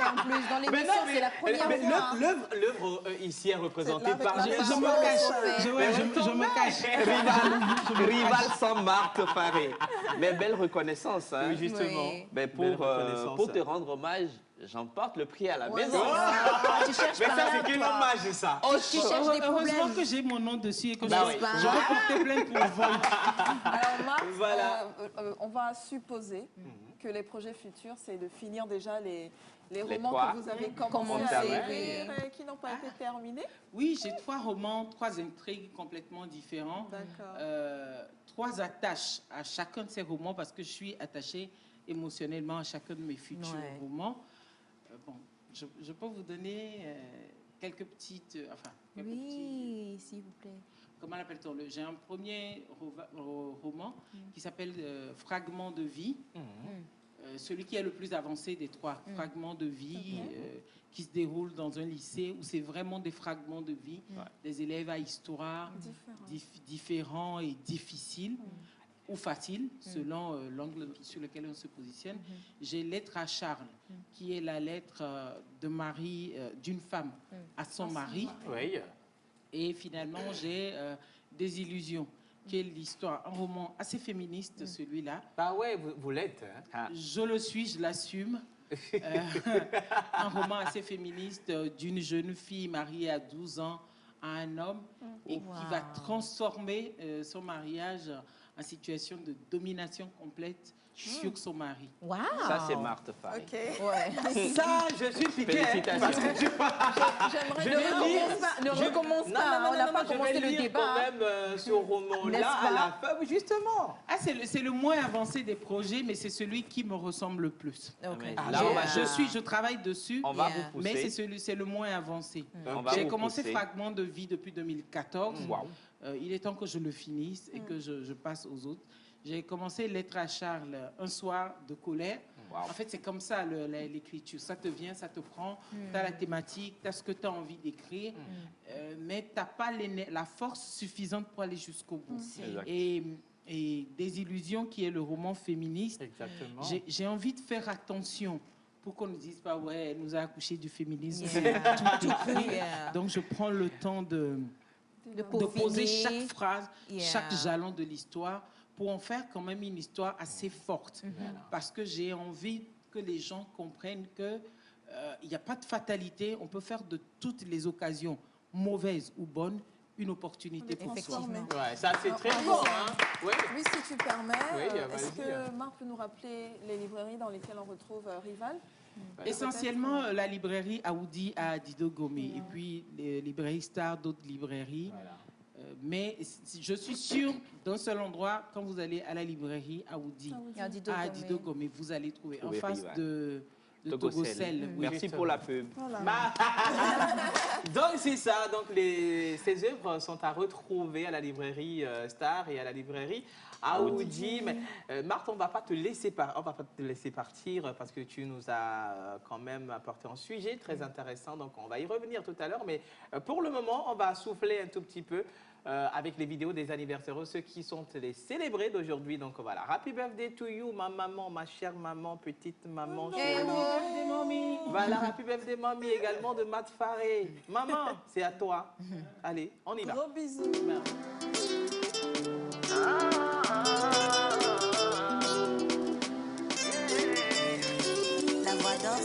en plus, dans l'émission, c'est la première fois. L'œuvre ici est représentée par... la Je parole me cache. au Je me cache. Rival sans Marthe Faré. Mais belle reconnaissance. Hein. Oui, justement. Oui. Mais Belle reconnaissance. pour te rendre hommage, j'emporte le prix à la Ouais, maison. Ah, tu cherches Mais pas ça, là, c'est qu'un toi. hommage, ça. Tu cherches des Heureusement problèmes. que j'ai mon nom dessus et que Bah je oui. peux porter plainte pour vol. Alors Marc, Voilà. on va supposer que les projets futurs, c'est de finir déjà les romans trois. que vous avez Commencé. commencé à écrire et qui n'ont pas été terminés. Oui, j'ai 3 romans, 3 intrigues complètement différents. D'accord. 3 attaches à chacun de ces romans parce que je suis attachée émotionnellement à chacun de mes futurs romans. Bon, je peux vous donner quelques petites... Oui, s'il vous plaît. Comment l'appelle-t-on? J'ai un premier roman qui s'appelle Fragments de vie. Celui qui est le plus avancé des 3 fragments de vie qui se déroulent dans un lycée où c'est vraiment des fragments de vie des élèves à histoire différents et difficiles ou faciles selon l'angle sur lequel on se positionne. J'ai Lettre à Charles qui est la lettre de Marie d'une femme à son mari. Oui. Et finalement, j'ai Des illusions, qui est l'histoire, un roman assez féministe, celui-là. Bah ouais, vous l'êtes. Hein. Je le suis, je l'assume. Un roman assez féministe d'une jeune fille mariée à 12 ans à un homme et qui va transformer son mariage en situation de domination complète sur son mari. Wow. Ça, c'est Marthe Faré. Ok. Ouais. Ça, je suis piqué. Félicitations. Parce que J'aimerais Je bien vais lire. Ne recommence pas, on n'a pas je commencé vais le lire débat. quand même ce N'est-ce roman-là pas? à la fin, oui, justement. Ah, c'est le moins avancé des projets, mais c'est celui qui me ressemble le plus. Ok. Ah, là, on va- Je travaille dessus, On va Yeah. vous mais pousser. c'est le moins avancé. On va J'ai vous commencé pousser. Fragments de vie depuis 2014. Waouh. Il est temps que je le finisse et que je passe aux autres. J'ai commencé Lettre à Charles un soir de colère. Wow. En fait, c'est comme ça l'écriture. Ça te vient, ça te prend. Tu as la thématique, tu as ce que tu as envie d'écrire, mais tu n'as pas la force suffisante pour aller jusqu'au bout. Exact. Et Des illusions, qui est le roman féministe, Exactement. j'ai envie de faire attention pour qu'on ne dise pas, ouais, elle nous a accouché du féminisme. Yeah. Tout cru. Yeah. Donc, je prends le temps de poser peaufiner. chaque phrase, Yeah. chaque jalon de l'histoire pour en faire quand même une histoire assez forte. Parce que j'ai envie que les gens comprennent qu'il n'y a pas de fatalité. On peut faire de toutes les occasions, mauvaises ou bonnes, une opportunité pour soi. Transformer. Ouais, ça, c'est très Ah, beau. Hein. Oui. Oui, si tu permets, Oui, est-ce vas-y. que Marc peut nous rappeler les librairies dans lesquelles on retrouve Rival? Essentiellement, la librairie Aoudi à Dido Gomé et puis les librairies Star, d'autres librairies. Mais je suis sûre d'un seul endroit, quand vous allez à la librairie Aoudi à Dido Gomé, vous allez trouver en face de Togocel. Oui. Merci pour la pub. Voilà. Donc, c'est ça. Donc, ces œuvres sont à retrouver à la librairie Star et à la librairie Aoudi. Mais Marthe, on ne va pas te laisser partir parce que tu nous as quand même apporté un sujet très intéressant. Donc, on va y revenir tout à l'heure. Mais pour le moment, on va souffler un tout petit peu avec les vidéos des anniversaires, ceux qui sont les célébrés d'aujourd'hui. Donc, voilà. Happy birthday to you, ma maman, ma chère maman, petite maman. chérie. Voilà, happy birthday, mamie, également de Matt Faré. Maman, c'est à toi. Allez, on y va. Gros bisous. La voix d'or.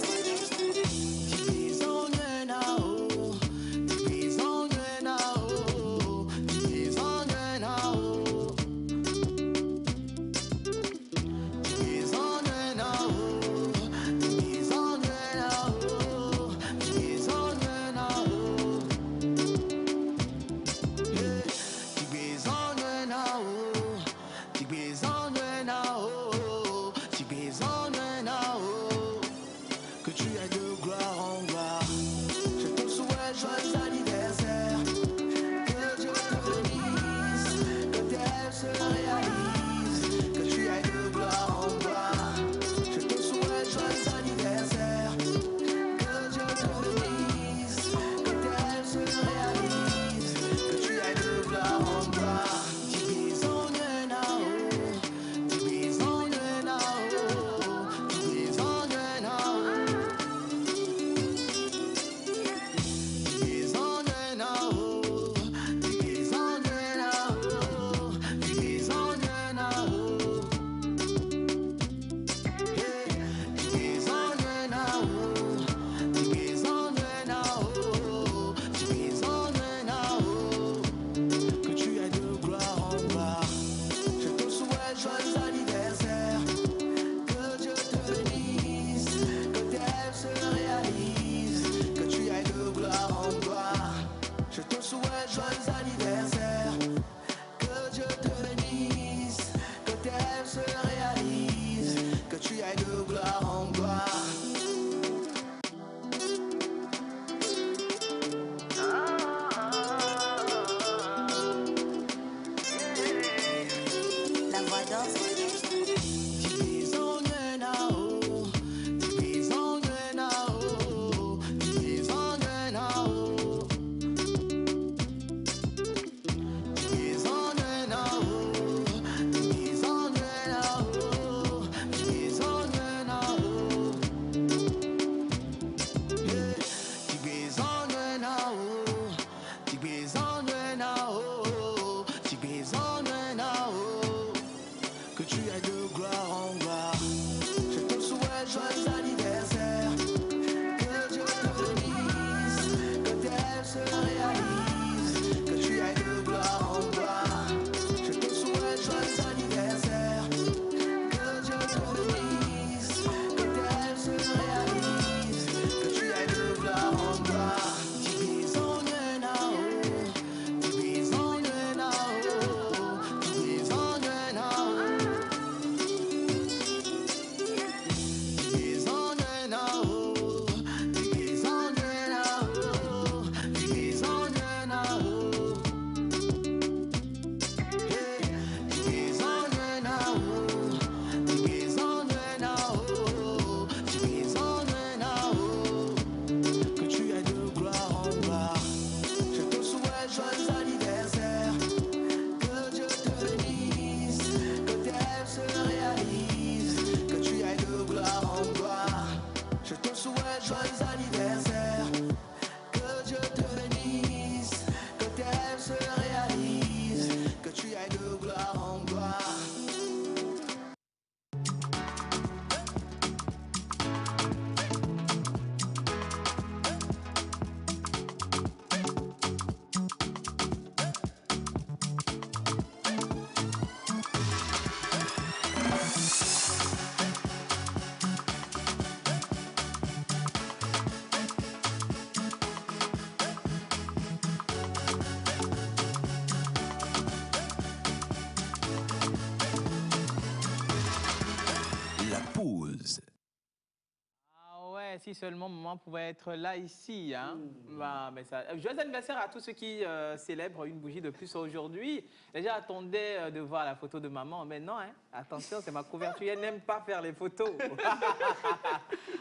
si seulement maman pouvait être là, ici. Hein. Bah, mais ça... Joyeux anniversaire à tous ceux qui célèbrent une bougie de plus aujourd'hui. Déjà, attendais de voir la photo de maman, mais non, hein. Attention, c'est ma couverture, elle n'aime pas faire les photos.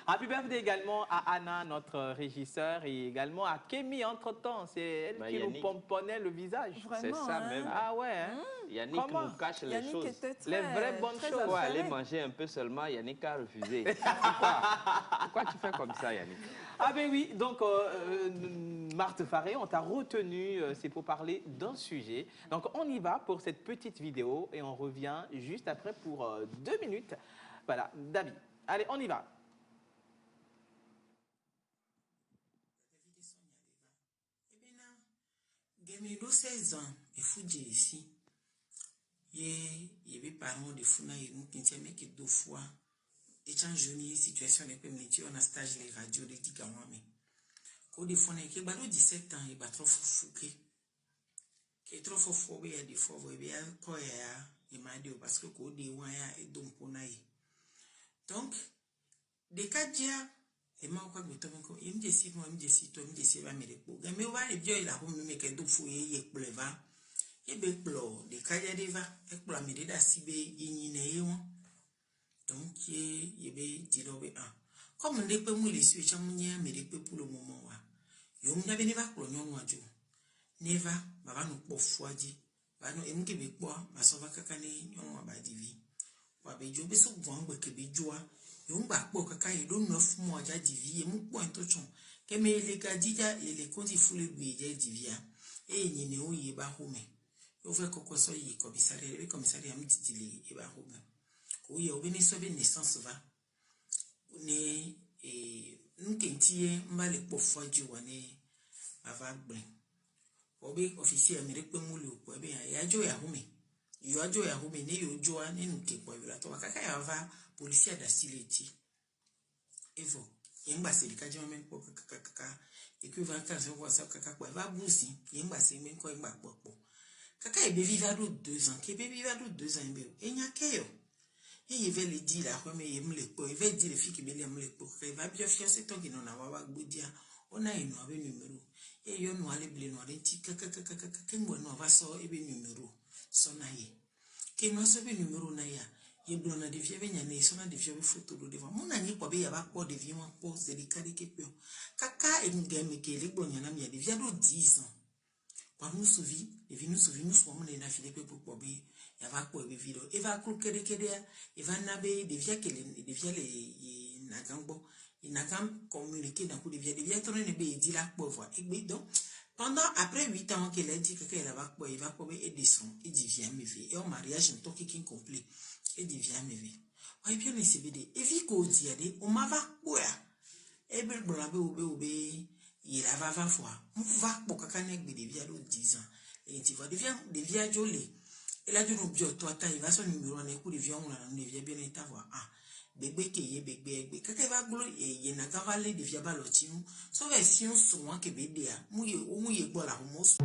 Happy birthday également à Anna, notre régisseur, et également à Kémy, entre-temps. C'est elle qui Yannick. nous pomponnait le visage. C'est ça même. Ah ouais, hein. Yannick nous cache les choses. Les vraies bonnes choses. Pour aller manger un peu seulement, Yannick a refusé. Pourquoi tu fais comme ça, Yannick? Ah ben oui, donc Marthe Faré, on t'a retenu, c'est pour parler d'un sujet. Donc on y va pour cette petite vidéo et on revient juste après pour 2 minutes. Voilà, David. Allez, on y va. Gemido 16 ans, et Fouji ici. Il y avait parents de Founa et nous qui mais qui 2 fois. Et quand je n'ai situation de métier, on a stage les radios de Kikamame. Quand des fois, il y a 17 ans, il y a trop fouqué. Qui est trop fou, il y a des fois, il y a quoi, il m'a dit parce que quand des waya et donc pour naï. Donc, des cas déjà, et moi, quoi, il me décide, moi, il me décide, toi, il me décide, mais les pauvres. Mais on va les bien, il a remis, mais qu'il faut y est pleuva. Et bien, des cas déjà, et pour la médaille d'Assibé, il n'y a pas. Donc, il y avait dit, comme on ne peut pas les suivre, mais les peu pour le moment. Il y a des va pour le nom de Neva, va nous pour foidi. Va nous aimer que quoi, ma sauva cacane, yon va divi. Wa be jobe so bon que be joa. Yon ba pour caca, il donne 9 mois déjà divi, et mon point de chon. Que me les gadija et les conti foulés de divia. Et il n'y a eu yeba home. Yon veut qu'on soit y commissariat, le commissariat me dit yeba home. Oui, au bénéfice de naissance va. Ne nous quintier mal pour fois du wane avant brin. Obi officier américain moulu pour bien ya jo ya home. Yo ajo ya home ne yo jo ne nous ke pour la to kaka ya va policier d'asileti. Evo yemba c'est ka jama men pour kaka et que va quand on voit ça kaka quoi va boussi yemba c'est men ko yemba popo. Kaka e be vivre 2 ans, ke be vivre 2 ans be. E nya keyo. Il va le dire là, mais il va dire les filles qui me les pour il va bien faire c'est toi qui n'en a pas boudia. On a une nouvelle numéro. Et il y a un allé blé noir, on va sortir un numéro. Son aïe. Qui nous a un numéro naïa. Il y a un des vieux vényanés, son a des vieux photos devant. Mon ami, quoi, il y a pas de vieux en pose, délicat et que Kaka et une gamme qui est les bonnes, il y a des vieux de 10 ans. Quand nous souvient, les vieux nous souvient, nous sommes les nafilés pour Bobby. Il va quoi les vidéos il va clouer il va naber des vieux les nagambo il nagam communiquer dans coup des vieux tourner les bébés dit la pauvre et donc pendant après 8 ans qu'elle a dit que elle va quoi il va quoi et descend et dit viens me vie et au mariage un toki qui complet et dit viens me vie ouais bien les CBD et vie qu'on dit aller on m'a va quoi et ben blabé obé il va 20 fois on va pour kakane des vieux de 10 ans et tu vois des vieux jolés. Et là, tu nous dis, toi, il va son numéro, on écoute les vieux, on a bien été voir. Ah, bébé qui est bébé. Quand il va glo, et il y a un cavalier de vieux balotino, sauf si on se voit que bébé a mouillé ou mouillé boire la hummus.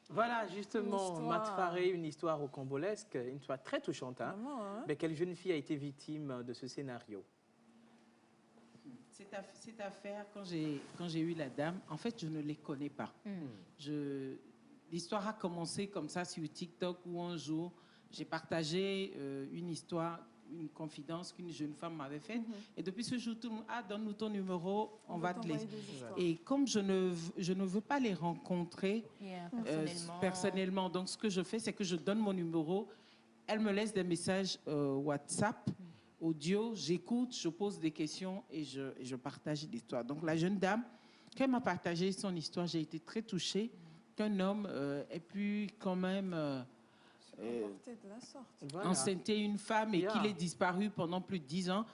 Voilà, justement, Marthe Faré, une histoire rocambolesque, une histoire très touchante. Hein. Vraiment, hein? Mais quelle jeune fille a été victime de ce scénario? Cette affaire, quand j'ai eu la dame, en fait, je ne les connais pas. L'histoire a commencé comme ça sur TikTok où un jour, j'ai partagé une histoire, une confidence qu'une jeune femme m'avait faite. Et depuis ce jour, tout le monde, donne-nous ton numéro, on va te les... Et comme je ne veux pas les rencontrer personnellement, donc ce que je fais, c'est que je donne mon numéro, elle me laisse des messages WhatsApp, audio, j'écoute, je pose des questions et je partage l'histoire. Donc la jeune dame, quand elle m'a partagé son histoire, j'ai été très touchée qu'un homme ait pu quand même enceinter une femme et qu'il ait disparu pendant plus de 10 ans.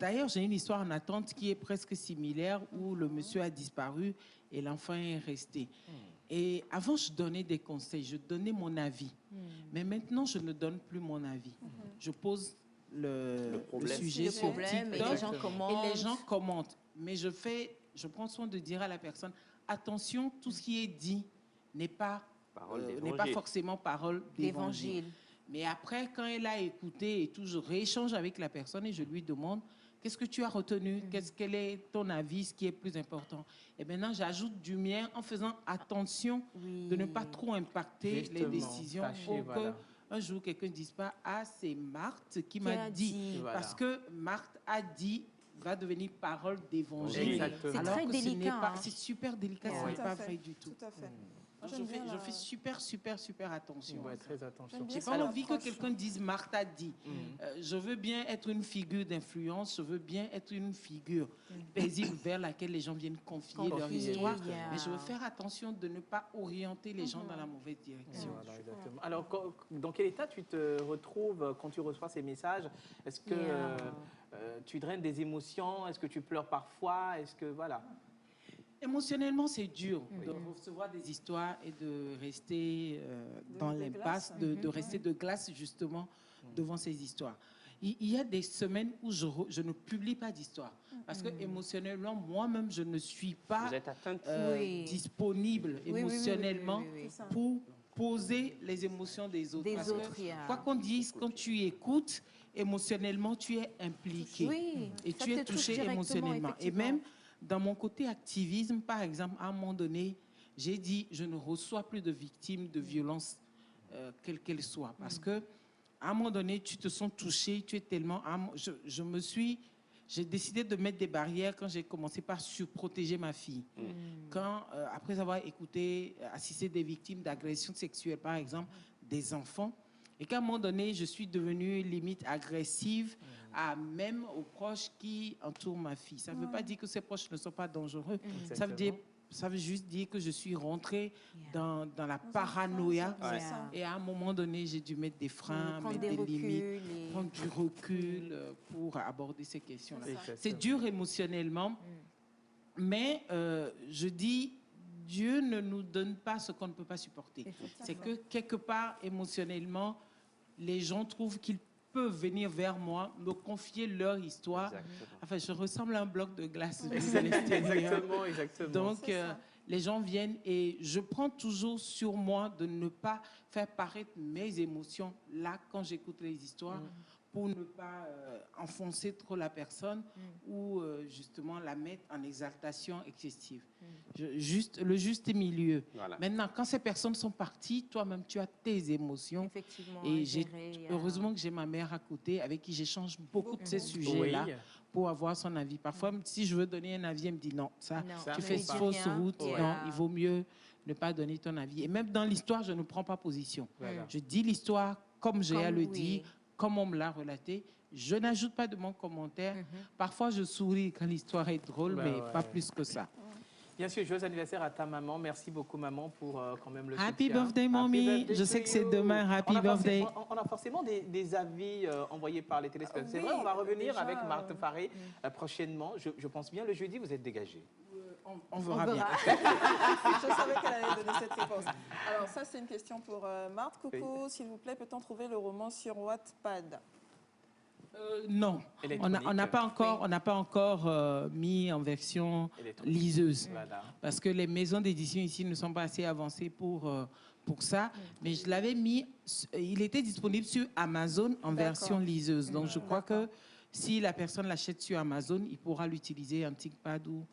D'ailleurs, j'ai une histoire en attente qui est presque similaire où le monsieur a disparu et l'enfant est resté. Et avant, je donnais des conseils, je donnais mon avis. Mais maintenant, je ne donne plus mon avis. Je pose le sujet sur TikTok et les gens commentent. Mais je prends soin de dire à la personne, attention, tout ce qui est dit n'est pas forcément parole d'évangile. Mais après, quand elle a écouté et tout, je rééchange avec la personne et je lui demande qu'est-ce que tu as retenu, quel est ton avis, ce qui est plus important. Et maintenant, j'ajoute du mien en faisant attention de ne pas trop impacter les décisions pour que un jour, quelqu'un ne dise pas « Ah, c'est Marthe qui m'a dit ». Parce que Marthe a dit va devenir parole d'évangile. C'est très délicat. C'est super délicat, ce n'est pas vrai du tout. Tout à fait. Je fais super attention. Ouais, très attention. J'ai pas envie que quelqu'un dise Marthe a dit. Je veux bien être une figure d'influence, je veux bien être une figure paisible vers laquelle les gens viennent confier leur histoire. Mais je veux faire attention de ne pas orienter les gens dans la mauvaise direction. Voilà, exactement. Alors, dans quel état tu te retrouves quand tu reçois ces messages? Est-ce que tu draines des émotions? Est-ce que tu pleures parfois? Est-ce que voilà? Émotionnellement, c'est dur de recevoir des histoires et de rester dans l'impasse, de rester de glace justement devant ces histoires. Il y a des semaines où je ne publie pas d'histoire parce que émotionnellement, moi-même, je ne suis pas disponible émotionnellement pour poser les émotions des autres. Parce que, quoi qu'on dise, quand tu écoutes, émotionnellement, tu es impliqué et tu es touché émotionnellement. Et même dans mon côté activisme, par exemple, à un moment donné, j'ai dit je ne reçois plus de victimes de violences, quelles qu'elles soient. Parce que à un moment donné, tu te sens touché, tu es tellement... J'ai décidé de mettre des barrières quand j'ai commencé par surprotéger ma fille. Quand, après avoir assisté des victimes d'agressions sexuelles, par exemple, des enfants, et qu'à un moment donné, je suis devenue limite agressive, même aux proches qui entourent ma fille. Ça ne veut pas dire que ces proches ne sont pas dangereux. Ça veut juste dire que je suis rentrée dans la paranoïa. Et à un moment donné, j'ai dû mettre des freins, mettre des limites, prendre du recul pour aborder ces questions-là. C'est dur émotionnellement, mais je dis, Dieu ne nous donne pas ce qu'on ne peut pas supporter. C'est que quelque part, émotionnellement, les gens trouvent qu'ils peuvent venir vers moi, me confier leur histoire. Enfin, je ressemble à un bloc de glace. Exactement. Donc, les gens viennent et je prends toujours sur moi de ne pas faire paraître mes émotions là quand j'écoute les histoires pour ne pas enfoncer trop la personne ou justement la mettre en exaltation excessive. Le juste milieu. Voilà. Maintenant, quand ces personnes sont parties, toi-même, tu as tes émotions. Effectivement. Et heureusement que j'ai ma mère à côté avec qui j'échange beaucoup de ces sujets-là pour avoir son avis. Parfois, si je veux donner un avis, elle me dit non, tu fais fausse route, non, il vaut mieux ne pas donner ton avis. Et même dans l'histoire, je ne prends pas position. Je dis l'histoire comme j'ai à le dire, comme on me l'a relaté. Je n'ajoute pas de mon commentaire. Parfois, je souris quand l'histoire est drôle, mais pas plus que ça. Bien sûr, joyeux anniversaire à ta maman. Merci beaucoup, maman, pour quand même le Happy soutien. birthday, mommy. Je sais que c'est demain. Happy birthday. On a forcément des avis envoyés par les téléspectateurs. C'est vrai, on va revenir avec Marthe Faré prochainement. Je pense bien, le jeudi, vous êtes dégagé. On verra bien. Je savais qu'elle allait donner cette réponse. Alors ça, c'est une question pour Marthe. Coucou, s'il vous plaît, peut-on trouver le roman sur Wattpad? Non, on n'a pas encore mis en version liseuse parce que les maisons d'édition ici ne sont pas assez avancées pour ça. Mais je l'avais mis, il était disponible sur Amazon en version liseuse. Donc je crois que si la personne l'achète sur Amazon, il pourra l'utiliser en ThinkPad ou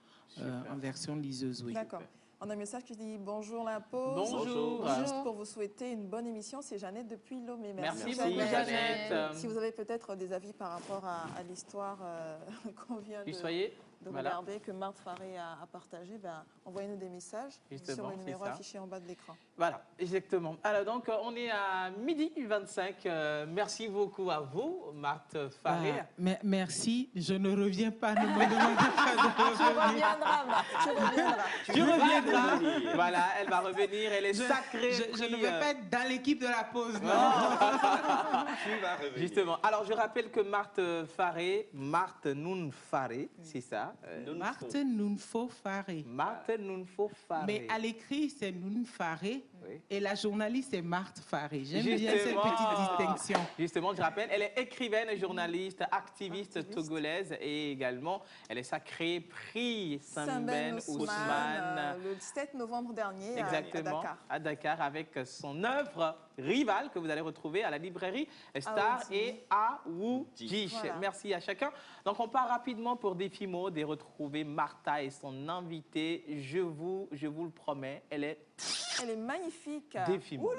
en version liseuse. Oui. D'accord. On a un message qui dit bonjour la pause. Bonjour. Juste pour vous souhaiter une bonne émission, c'est Jeannette depuis Lomé. Merci Jeannette. Si vous avez peut-être des avis par rapport à l'histoire qu'on vient de regarder, que Marthe Faré a partagé, envoyez-nous des messages sur le numéro affiché en bas de l'écran. Voilà, exactement. Alors donc, on est à 12h25. Merci beaucoup à vous, Marthe Faré. Merci. Je ne reviens pas. Ne me demandez pas de revenir. Tu reviendras. Tu reviendras. Voilà, elle va revenir. Elle est sacrée. Je ne vais pas être dans l'équipe de la pause. Tu vas revenir. Justement. Alors, je rappelle que Marthe Faré, Marthe Noun Faré, c'est ça. Marthe Nounfo Faré. Marthe Nounfo Faré. Mais à l'écrit, c'est Noun Faré. Oui. Et la journaliste est Marthe Faré. J'aime bien cette petite distinction. Justement, je rappelle, elle est écrivaine, journaliste, activiste togolaise et également, elle est sacrée prix Sembène Ousmane. Le 7 novembre dernier exactement, à Dakar. À Dakar, avec son œuvre Rival que vous allez retrouver à la librairie Star et Aoudji. Voilà. Merci à chacun. Donc, on part rapidement pour Défi Mode et retrouver Martha et son invité. Je vous le promets, elle est magnifique. Défi Mode.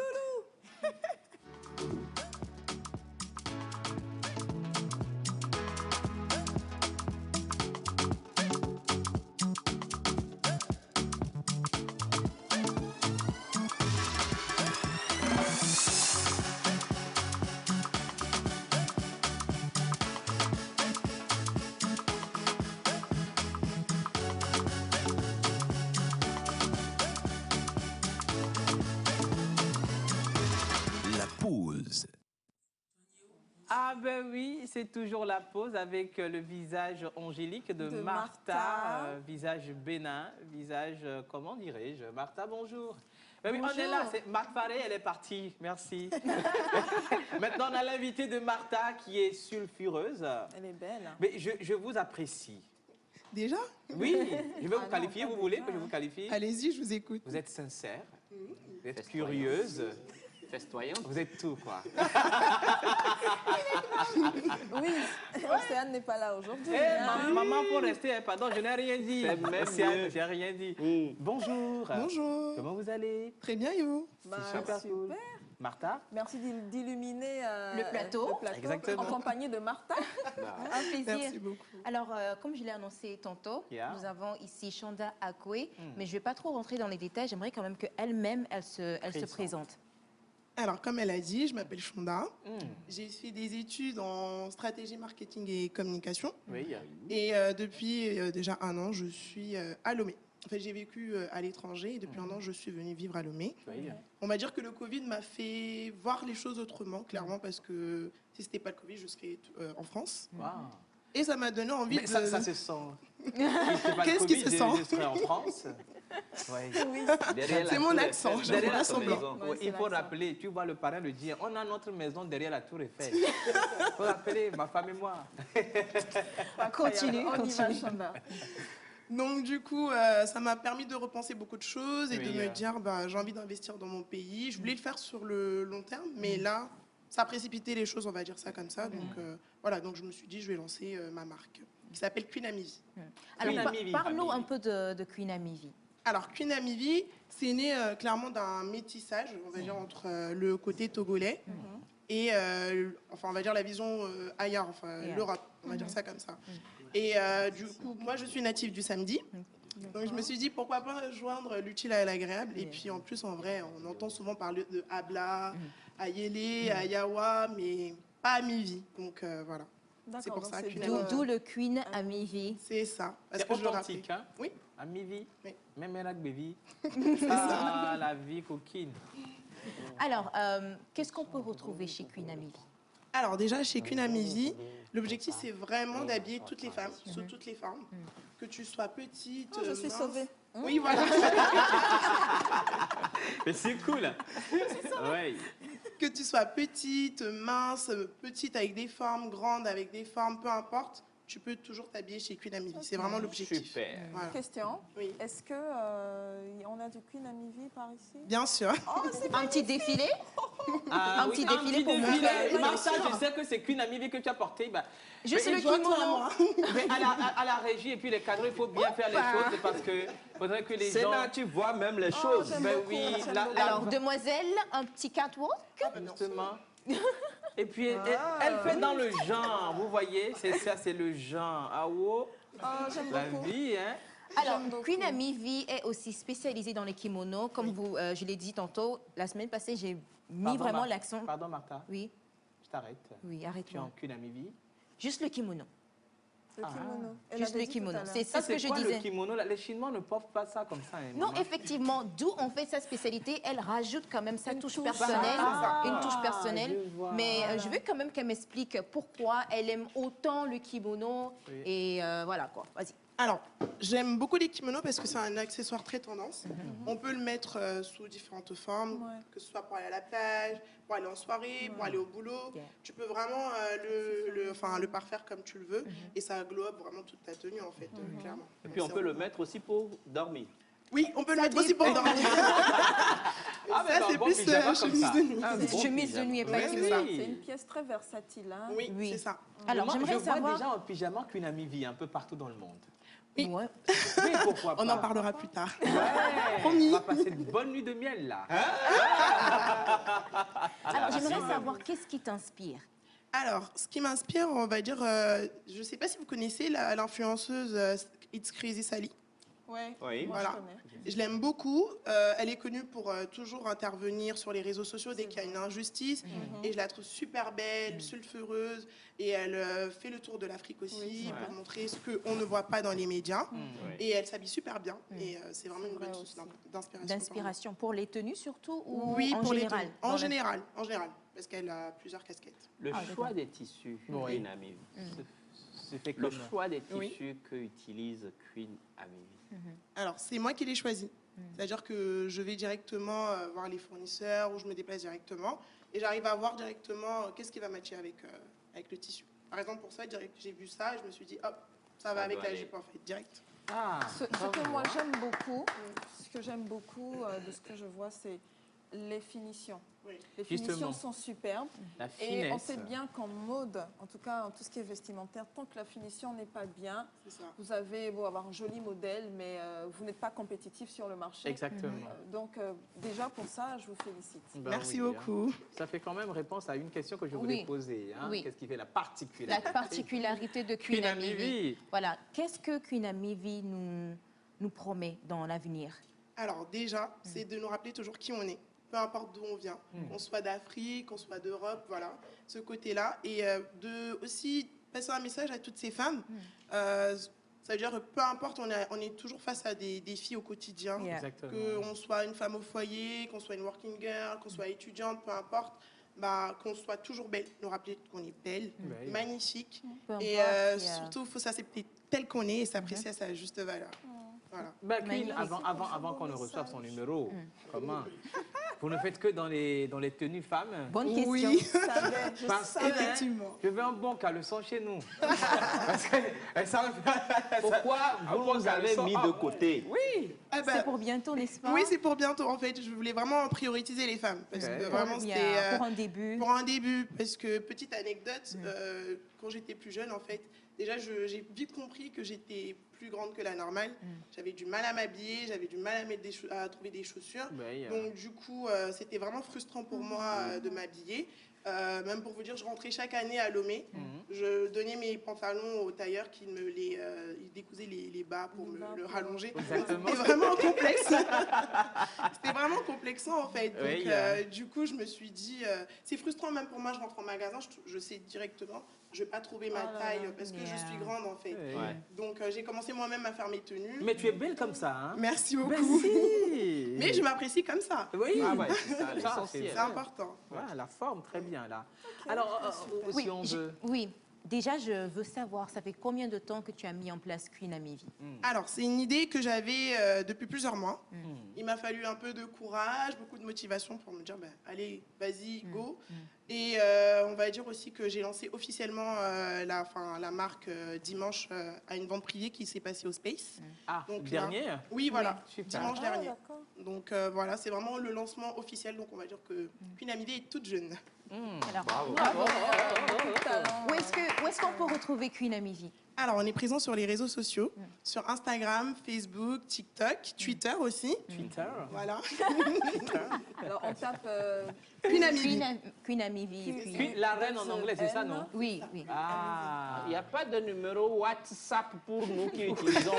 Ah ben oui, c'est toujours la pause avec le visage angélique de Martha. Visage bénin, visage, comment dirais-je? Martha, bonjour. Ben oui, on est là, Marthe Faré, elle est partie, merci. Maintenant, on a l'invité de Martha qui est sulfureuse. Elle est belle. Mais je vous apprécie. Déjà? Oui, je vais vous qualifier, vous voulez que je vous qualifie? Allez-y, je vous écoute. Vous êtes sincère, vous êtes curieuse. Festoyante. Vous êtes tout, quoi. Oui, Océane n'est pas là aujourd'hui. Maman, pour rester, pardon, je n'ai rien dit. Océane, je n'ai rien dit. Bonjour. Bonjour. Comment vous allez? Très bien, et vous? Super cool. Martha? Merci d'illuminer le plateau. Exactement. En compagnie de Martha. Un plaisir. Merci beaucoup. Alors, comme je l'ai annoncé tantôt, nous avons ici Chanda Akwe, mais je ne vais pas trop rentrer dans les détails. J'aimerais quand même qu'elle-même, elle se présente. Alors, comme elle a dit, je m'appelle Chanda. J'ai fait des études en stratégie marketing et communication. Oui. Et depuis déjà 1 an, je suis à Lomé. En fait, j'ai vécu à l'étranger et depuis 1 an, je suis venue vivre à Lomé. Oui. On va dire que le Covid m'a fait voir les choses autrement, clairement, parce que si ce n'était pas le Covid, je serais en France. Wow. Et ça m'a donné envie de... Ça se sent. Qu'est-ce qui se sent? Je serais en France. Oui. C'est mon accent, je ne fais pas semblant. Il faut rappeler, tu vois le parrain le dire, on a notre maison derrière la tour Eiffel. Il faut rappeler, ma femme et moi. Continue, on y va, Chanda. Donc du coup, ça m'a permis de repenser beaucoup de choses et de me dire, j'ai envie d'investir dans mon pays. Je voulais le faire sur le long terme, mais là, ça a précipité les choses, on va dire ça comme ça. Donc voilà, donc je me suis dit, je vais lancer ma marque, qui s'appelle Queen Amivi. Alors, parle-nous un peu de Queen Amivi. Alors, Queen Amivi, c'est né clairement d'un métissage, on va dire, entre le côté togolais et, enfin, on va dire la vision ailleurs, enfin, l'Europe, on va dire ça comme ça. Et du coup, moi, je suis native du Samedi. Donc, je me suis dit, pourquoi pas joindre l'utile à l'agréable. Et puis, en plus, en vrai, on entend souvent parler de Habla, Ayele, Ayawa, mais pas Amivi. Donc, voilà. C'est pour ça que d'où le Queen Amivi. C'est ça. C'est authentique, hein? Oui. Amivi. Oui. Même Erak Baby. Ah, la vie coquine. Alors, qu'est-ce qu'on peut retrouver chez Queen Amivi? Alors déjà, chez Queen Amivi, l'objectif, c'est vraiment d'habiller toutes les femmes, sous toutes les formes. Que tu sois petite, je suis sauvée. Oui, voilà. Mais c'est cool. Ouais. Que tu sois petite, mince, petite avec des formes, grande avec des formes, peu importe, tu peux toujours t'habiller chez Queen Amivi. C'est vraiment l'objectif. Super. Voilà. Question. Oui. Est-ce que on a du Queen Amivi par ici? Bien sûr. Oh, un petit défilé. Un petit défilé pour montrer. Martha, je sais que c'est Queen Amivi que tu as porté. Juste le kimono. Mais à la régie et puis les cadres, il faut bien faire les choses parce que faudrait que les gens... C'est là tu vois même les choses. Oui. Alors, demoiselle, un petit catwalk. Justement. Et puis, elle fait dans le genre, vous voyez, c'est ça, c'est le genre. Ah, wow. La vie, hein. Alors, Queen Amivi est aussi spécialisée dans les kimonos. Comme je l'ai dit tantôt, la semaine passée, j'ai mis vraiment l'accent... Pardon, Martha. Oui. Je t'arrête. Oui, arrête-moi. Tu es en Queen Amivi. Juste le kimono. Le kimono. Juste le kimono. C'est ce que je quoi, disais. Le kimono, les Chinois ne portent pas ça comme ça. Hein, non, effectivement, d'où on fait sa spécialité. Elle rajoute quand même sa touche personnelle, une touche personnelle. Mais je veux quand même qu'elle m'explique pourquoi elle aime autant le kimono. Oui. Et voilà quoi. Vas-y. Alors, j'aime beaucoup les kimonos parce que c'est un accessoire très tendance. On peut le mettre sous différentes formes, que ce soit pour aller à la plage, pour aller en soirée, pour aller au boulot. Tu peux vraiment le parfaire comme tu le veux et ça globe vraiment toute ta tenue en fait, clairement. Et puis on peut le mettre aussi pour dormir. Oui, on peut le mettre aussi pour dormir. Ça, c'est plus chemise de nuit. Chemise de nuit et pas kimono. C'est une pièce très versatile. Hein. Oui, c'est ça. Alors, j'aimerais savoir... Je vois déjà en pyjama qu'une amie vit un peu partout dans le monde. Oui. Ouais. Oui, pourquoi pas. On en parlera plus tard. Ouais. On va passer une bonne nuit de miel, là. Alors, j'aimerais savoir, qu'est-ce qui t'inspire? Alors, ce qui m'inspire, on va dire, je ne sais pas si vous connaissez l'influenceuse It's Crazy Sally. Oui, voilà. Je l'aime beaucoup. Elle est connue pour toujours intervenir sur les réseaux sociaux dès qu'il y a une injustice. Et je la trouve super belle, sulfureuse. Et elle fait le tour de l'Afrique aussi pour montrer ce qu'on ne voit pas dans les médias. Et elle s'habille super bien. Et c'est vraiment une bonne source d'inspiration. D'inspiration pour les tenues surtout ou oui, en pour général? En général, parce qu'elle a plusieurs casquettes. Le choix des tissus, Queen Amivi. Le choix des tissus qu'utilise Queen Amivi. Alors, c'est moi qui l'ai choisi. C'est-à-dire que je vais directement voir les fournisseurs ou je me déplace directement et j'arrive à voir directement qu'est-ce qui va matcher avec le tissu. Par exemple, pour ça, j'ai vu ça et je me suis dit, hop, ça va avec la jupe en fait, direct. Ce que moi j'aime beaucoup, de ce que je vois, c'est les finitions. Les finitions sont superbes. Et on sait bien qu'en mode, en tout cas en tout ce qui est vestimentaire, tant que la finition n'est pas bien, vous avez beau avoir un joli modèle, mais vous n'êtes pas compétitif sur le marché. Exactement. Donc déjà pour ça, je vous félicite. Merci beaucoup. Ça fait quand même réponse à une question que je voulais poser. Hein. Qu'est-ce qui fait la particularité de Queen Amivi? Voilà. Qu'est-ce que Queen Amivi nous promet dans l'avenir? Alors déjà, c'est de nous rappeler toujours qui on est. Peu importe d'où on vient, qu'on soit d'Afrique, qu'on soit d'Europe, voilà, ce côté-là. Et de aussi passer un message à toutes ces femmes. Ça veut dire peu importe, on est toujours face à des défis au quotidien. Qu'on soit une femme au foyer, qu'on soit une working girl, qu'on soit étudiante, peu importe. Qu'on soit toujours belle, nous rappeler qu'on est belle, magnifique. Et surtout, il faut s'accepter tel qu'on est et s'apprécier à sa juste valeur. Voilà. Queen, avant qu'on ne reçoive son numéro, comment vous ne faites que dans les tenues femmes? Bonne question. Oui, effectivement. Je veux un bon caleçon chez nous. Pourquoi vous nous avez mis de côté? Oui. C'est pour bientôt, n'est-ce pas? Oui, c'est pour bientôt en fait. Je voulais vraiment prioriser les femmes. Parce que vraiment, c'était pour un début. Pour un début. Parce que, petite anecdote, quand j'étais plus jeune, en fait, déjà, j'ai vite compris que j'étais plus grande que la normale. J'avais du mal à m'habiller, j'avais du mal à trouver des chaussures. Donc, du coup, c'était vraiment frustrant pour moi de m'habiller. Même pour vous dire, je rentrais chaque année à Lomé. Je donnais mes pantalons au tailleur qui me il décousait les bas pour me le rallonger. C'était vraiment complexe. C'était vraiment complexant en fait. Donc, du coup, je me suis dit, c'est frustrant même pour moi. Je rentre en magasin, je sais directement, je ne vais pas trouver ma taille parce que je suis grande en fait. Donc, j'ai commencé moi-même à faire mes tenues. Mais tu es belle comme ça. Hein? Merci beaucoup. Merci. Mais je m'apprécie comme ça. Oui, c'est important. Voilà, la forme, très bien là. Alors, si on veut... Oui. Déjà, je veux savoir, ça fait combien de temps que tu as mis en place Queen Amivi? Alors, c'est une idée que j'avais depuis plusieurs mois. Il m'a fallu un peu de courage, beaucoup de motivation pour me dire, allez, vas-y, go. Et on va dire aussi que j'ai lancé officiellement la marque dimanche à une vente privée qui s'est passée au Space. Donc, dernier? Oui, voilà, dimanche dernier. Donc voilà, c'est vraiment le lancement officiel. Donc on va dire que Queen Amivi est toute jeune. Alors, bravo. Où est-ce qu'on peut retrouver Queen Amivi? Alors, on est présent sur les réseaux sociaux, sur Instagram, Facebook, TikTok, Twitter aussi. Twitter. Voilà. Alors, on tape Queen Amivi. Queen Amivi. La reine en anglais, c'est ça, non? Oui. Il n'y a pas de numéro WhatsApp pour nous qui utilisons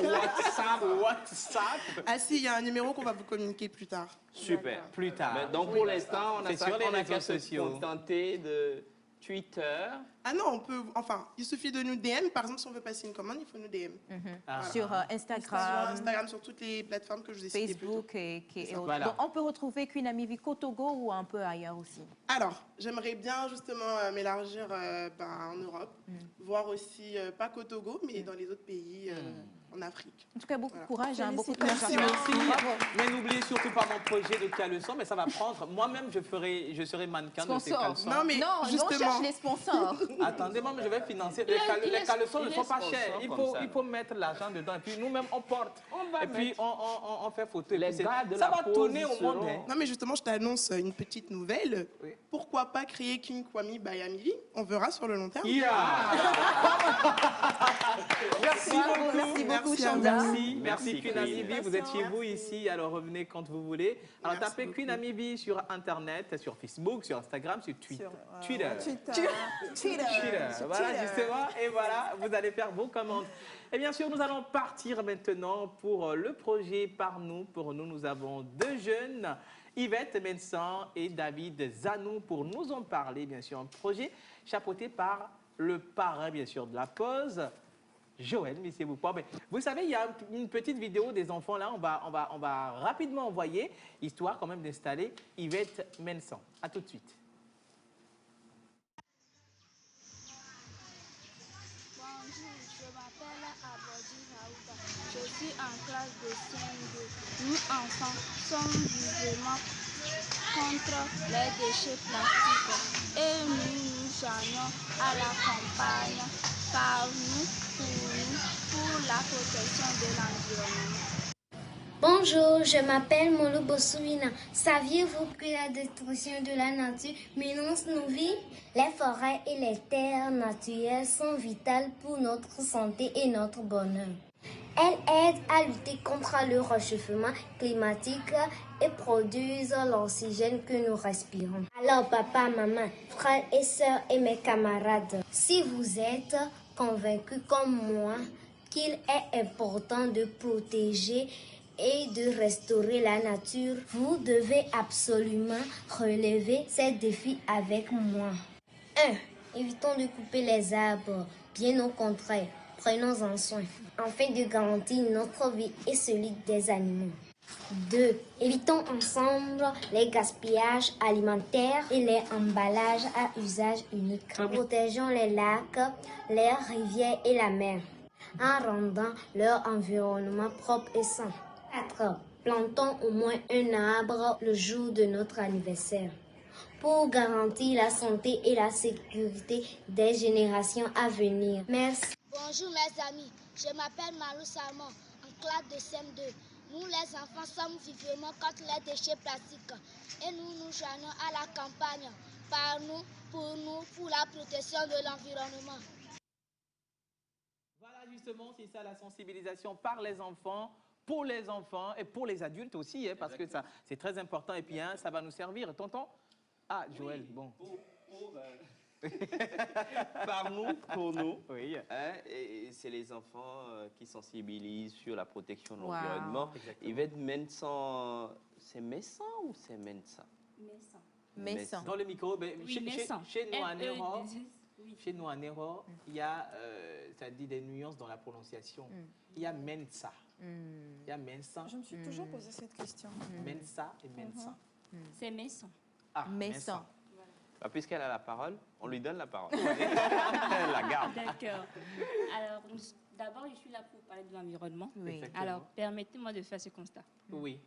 WhatsApp. Ah si, il y a un numéro qu'on va vous communiquer plus tard. Super. Plus tard. Mais donc, pour l'instant, on a sur les réseaux sociaux. Contenter Twitter. Ah non, on peut, enfin, il suffit de nous DM. Par exemple, si on veut passer une commande, il faut nous DM. Voilà. Sur Instagram, sur toutes les plateformes que je vous ai citées. Facebook et autres. Voilà. Donc, on peut retrouver Queen Amie qu'au Togo ou un peu ailleurs aussi? Alors, j'aimerais bien justement m'élargir en Europe, voir aussi, pas qu'au Togo, mais dans les autres pays en Afrique. En tout cas, beaucoup de courage, beaucoup de merci. Mais n'oubliez surtout pas mon projet de caleçon, mais ça va prendre. Moi-même, je serai mannequin de ces caleçons. Non, mais justement... on cherche les sponsors. Attendez, moi, je vais financer. Les caleçons ne sont pas chers. Il faut mettre l'argent dedans. Et puis nous-mêmes, on porte. Et puis on fait photo. Ça va tourner au monde. Non, mais justement, je t'annonce une petite nouvelle. Oui. Pourquoi pas créer King Kwame by Amiri? On verra sur le long terme. Merci beaucoup. Merci Queen Amie. Vous êtes chez vous ici, alors revenez quand vous voulez. Alors tapez Queen Amie sur Internet, sur Facebook, sur Instagram, sur Twitter. Voilà, justement. Et voilà, vous allez faire vos commandes. Et bien sûr, nous allons partir maintenant pour le projet Par nous. Pour nous, nous avons deux jeunes, Yvette Mensan et David Zanou, pour nous en parler, bien sûr. Un projet chapeauté par le parrain, bien sûr, de la pause, Joël, monsieur Boupouard. Mais vous savez, il y a une petite vidéo des enfants là, on va rapidement envoyer, histoire quand même d'installer Yvette Mensan. À tout de suite. Bonjour, je m'appelle Abodi Raouda. Je suis en classe de CM2. Nous, enfants, sommes vivement contre les déchets plastiques et nous gagnons à la campagne par nous, pour la protection de l'environnement. Bonjour, je m'appelle Molo Bossouina. Saviez-vous que la destruction de la nature menace nos vies? Les forêts et les terres naturelles sont vitales pour notre santé et notre bonheur. Elles aident à lutter contre le réchauffement climatique et produisent l'oxygène que nous respirons. Alors papa, maman, frères et sœurs et mes camarades, si vous êtes convaincus comme moi qu'il est important de protéger et de restaurer la nature, vous devez absolument relever ces défis avec moi. 1. Évitons de couper les arbres, bien au contraire, prenons-en soin, afin de garantir notre vie et celui des animaux. 2. Évitons ensemble les gaspillages alimentaires et les emballages à usage unique. Protégeons les lacs, les rivières et la mer, en rendant leur environnement propre et sain. 4. Plantons au moins un arbre le jour de notre anniversaire pour garantir la santé et la sécurité des générations à venir. Merci. Bonjour mes amis, je m'appelle Marou Salmon, en classe de CM2. Nous les enfants sommes vivement contre les déchets plastiques et nous joignons à la campagne par nous, pour la protection de l'environnement. Voilà justement, c'est ça la sensibilisation par les enfants, pour les enfants et pour les adultes aussi, hein, parce que ça c'est très important et puis hein, ça va nous servir. Tonton? Ah, Joël, oui, bon. Par nous, pour nous. Oui. Hein, c'est les enfants qui sensibilisent sur la protection de l'environnement. Yvette Mensan, c'est Mensan ou c'est Mensa? Mensan. Dans le micro, ben, Oui, chez nous à Néro, chez nous à Néro, il y a ça dit des nuances dans la prononciation. Il y a Mensa. Il y a Mensa. Je me suis toujours posé cette question. Mensa et Mensa. C'est Mensan. Ah, Mensan. Bah, puisqu'elle a la parole, on lui donne la parole. Elle la garde. D'accord. Alors, d'abord, je suis là pour parler de l'environnement. Oui. Alors, permettez-moi de faire ce constat. Oui.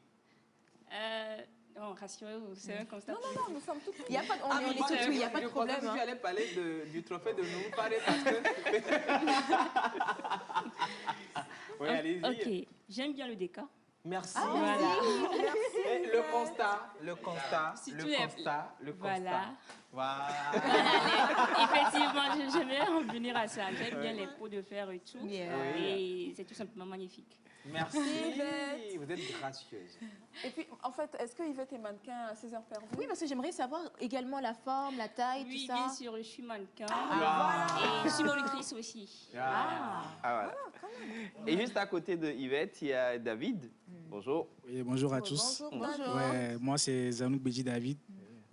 Non, rassurez-vous, c'est un constat. Non, nous sommes tous. Il n'y a pas de, il y a pas de problème. Je allais parler du trophée de nous parler parce que. Oui, allez-y. Ok, j'aime bien le décor. Merci. Voilà. Merci. Le constat. Voilà. Effectivement, j'aimerais en venir à ça. J'aime bien les pots de fer et tout. Et c'est tout simplement magnifique. Merci. Yvette. Vous êtes gracieuse. Et puis, en fait, est-ce que Yvette est mannequin à 16 heures perdues? Oui, parce que j'aimerais savoir également la forme, la taille, tout ça. Oui, bien sûr, je suis mannequin. Voilà. Et je suis monitrice aussi. Voilà. Et juste à côté de Yvette, il y a David. Bonjour. Oui, bonjour à tous. Bonjour. Ouais, moi, c'est Zanouk Béji David.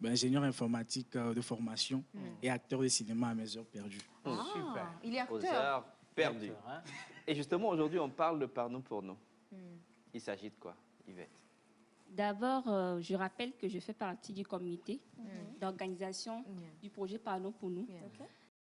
ingénieur informatique de formation et acteur de cinéma à mes heures perdues. Super. Il est acteur. Aux heures perdues. Et justement, aujourd'hui, on parle de Par nous pour nous. Il s'agit de quoi, Yvette? D'abord, je rappelle que je fais partie du comité d'organisation du projet Par nous pour nous.